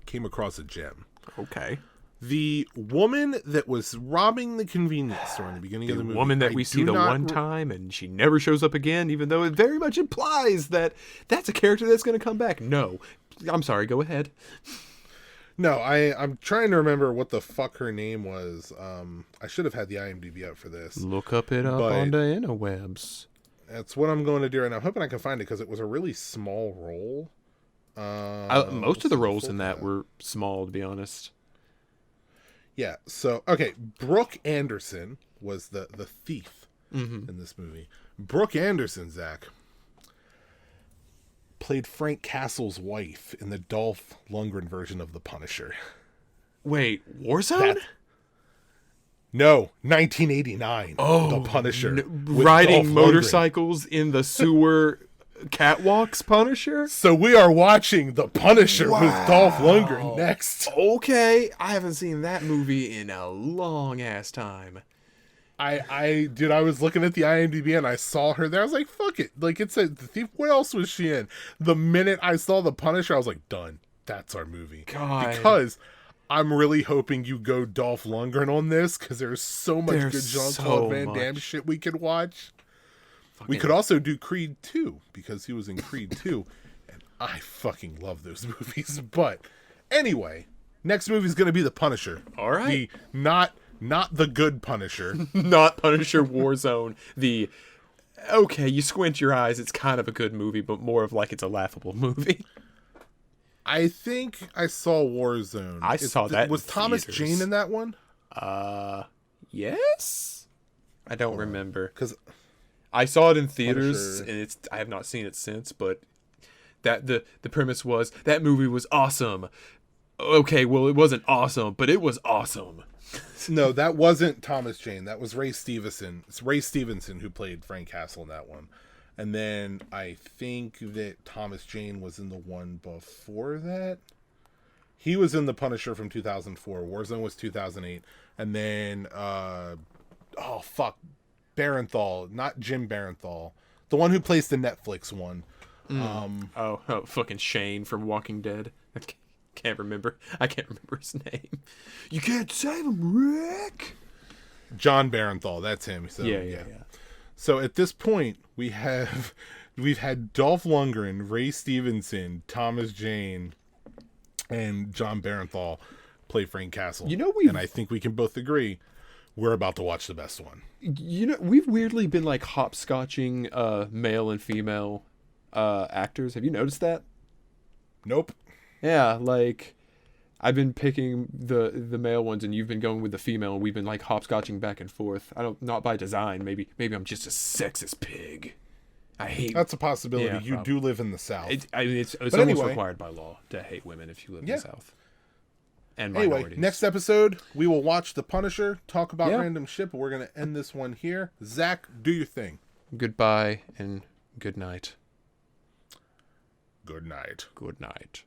came across a gem. Okay. The woman that was robbing the convenience store in the beginning of the movie. The woman that we see the one time and she never shows up again, even though it very much implies that that's a character that's going to come back. No. I'm sorry, go ahead. No, I'm trying to remember what the fuck her name was. I should have had the IMDb up for this. Look up it up on the interwebs. That's what I'm going to do right now. I'm hoping I can find it because it was a really small role. Most of the roles in that were small, to be honest. Yeah, so, okay, Brooke Anderson was the thief in this movie. Brooke Anderson, Zach, played Frank Castle's wife in the Dolph Lundgren version of The Punisher. Wait, Warzone? No, 1989. Oh, The Punisher. Riding motorcycles in the sewer catwalks Punisher? So we are watching The Punisher with Dolph Lundgren next. Okay, I haven't seen that movie in a long ass time. Dude, I was looking at the IMDb and I saw her there. I was like, fuck it. Like, it said The Thief. What else was she in? The minute I saw The Punisher, I was like, done. That's our movie. God. Because I'm really hoping you go Dolph Lundgren on this, because there's so much good Jean-Claude Van Damme shit we could watch. We could also do Creed 2, because he was in Creed 2. And I fucking love those movies. But anyway, next movie is going to be The Punisher. All right. Not the good Punisher. Not Punisher Warzone. Okay, you squint your eyes, it's kind of a good movie, but more of like it's a laughable movie. I think I saw Warzone. I saw that. Was Thomas Jane in that one? Yes. I don't remember. Because I saw it in theaters, Punisher. and I have not seen it since. But that the premise was that movie was awesome. Okay, well, it wasn't awesome, but it was awesome. No, that wasn't Thomas Jane. That was Ray Stevenson. It's Ray Stevenson who played Frank Castle in that one. And then I think that Thomas Jane was in the one before that. He was in The Punisher from 2004. Warzone was 2008. And then, Barenthal. Not Jim Barenthal. The one who plays the Netflix one. Fucking Shane from Walking Dead. I can't remember his name. You can't save him, Rick. John Barenthal. That's him. So, yeah. So at this point, we've had Dolph Lundgren, Ray Stevenson, Thomas Jane, and John Barenthal play Frank Castle. And I think we can both agree we're about to watch the best one. We've weirdly been like hopscotching male and female actors. Have you noticed that? Nope. Yeah, like I've been picking the male ones, and you've been going with the female, and we've been like hopscotching back and forth. Not by design. Maybe I'm just a sexist pig. I hate. That's a possibility. Yeah, you do live in the South. It's almost required by law to hate women if you live in the South. And minorities. Anyway, next episode we will watch The Punisher, talk about random shit, but we're gonna end this one here. Zach, do your thing. Goodbye and good night. Good night. Good night.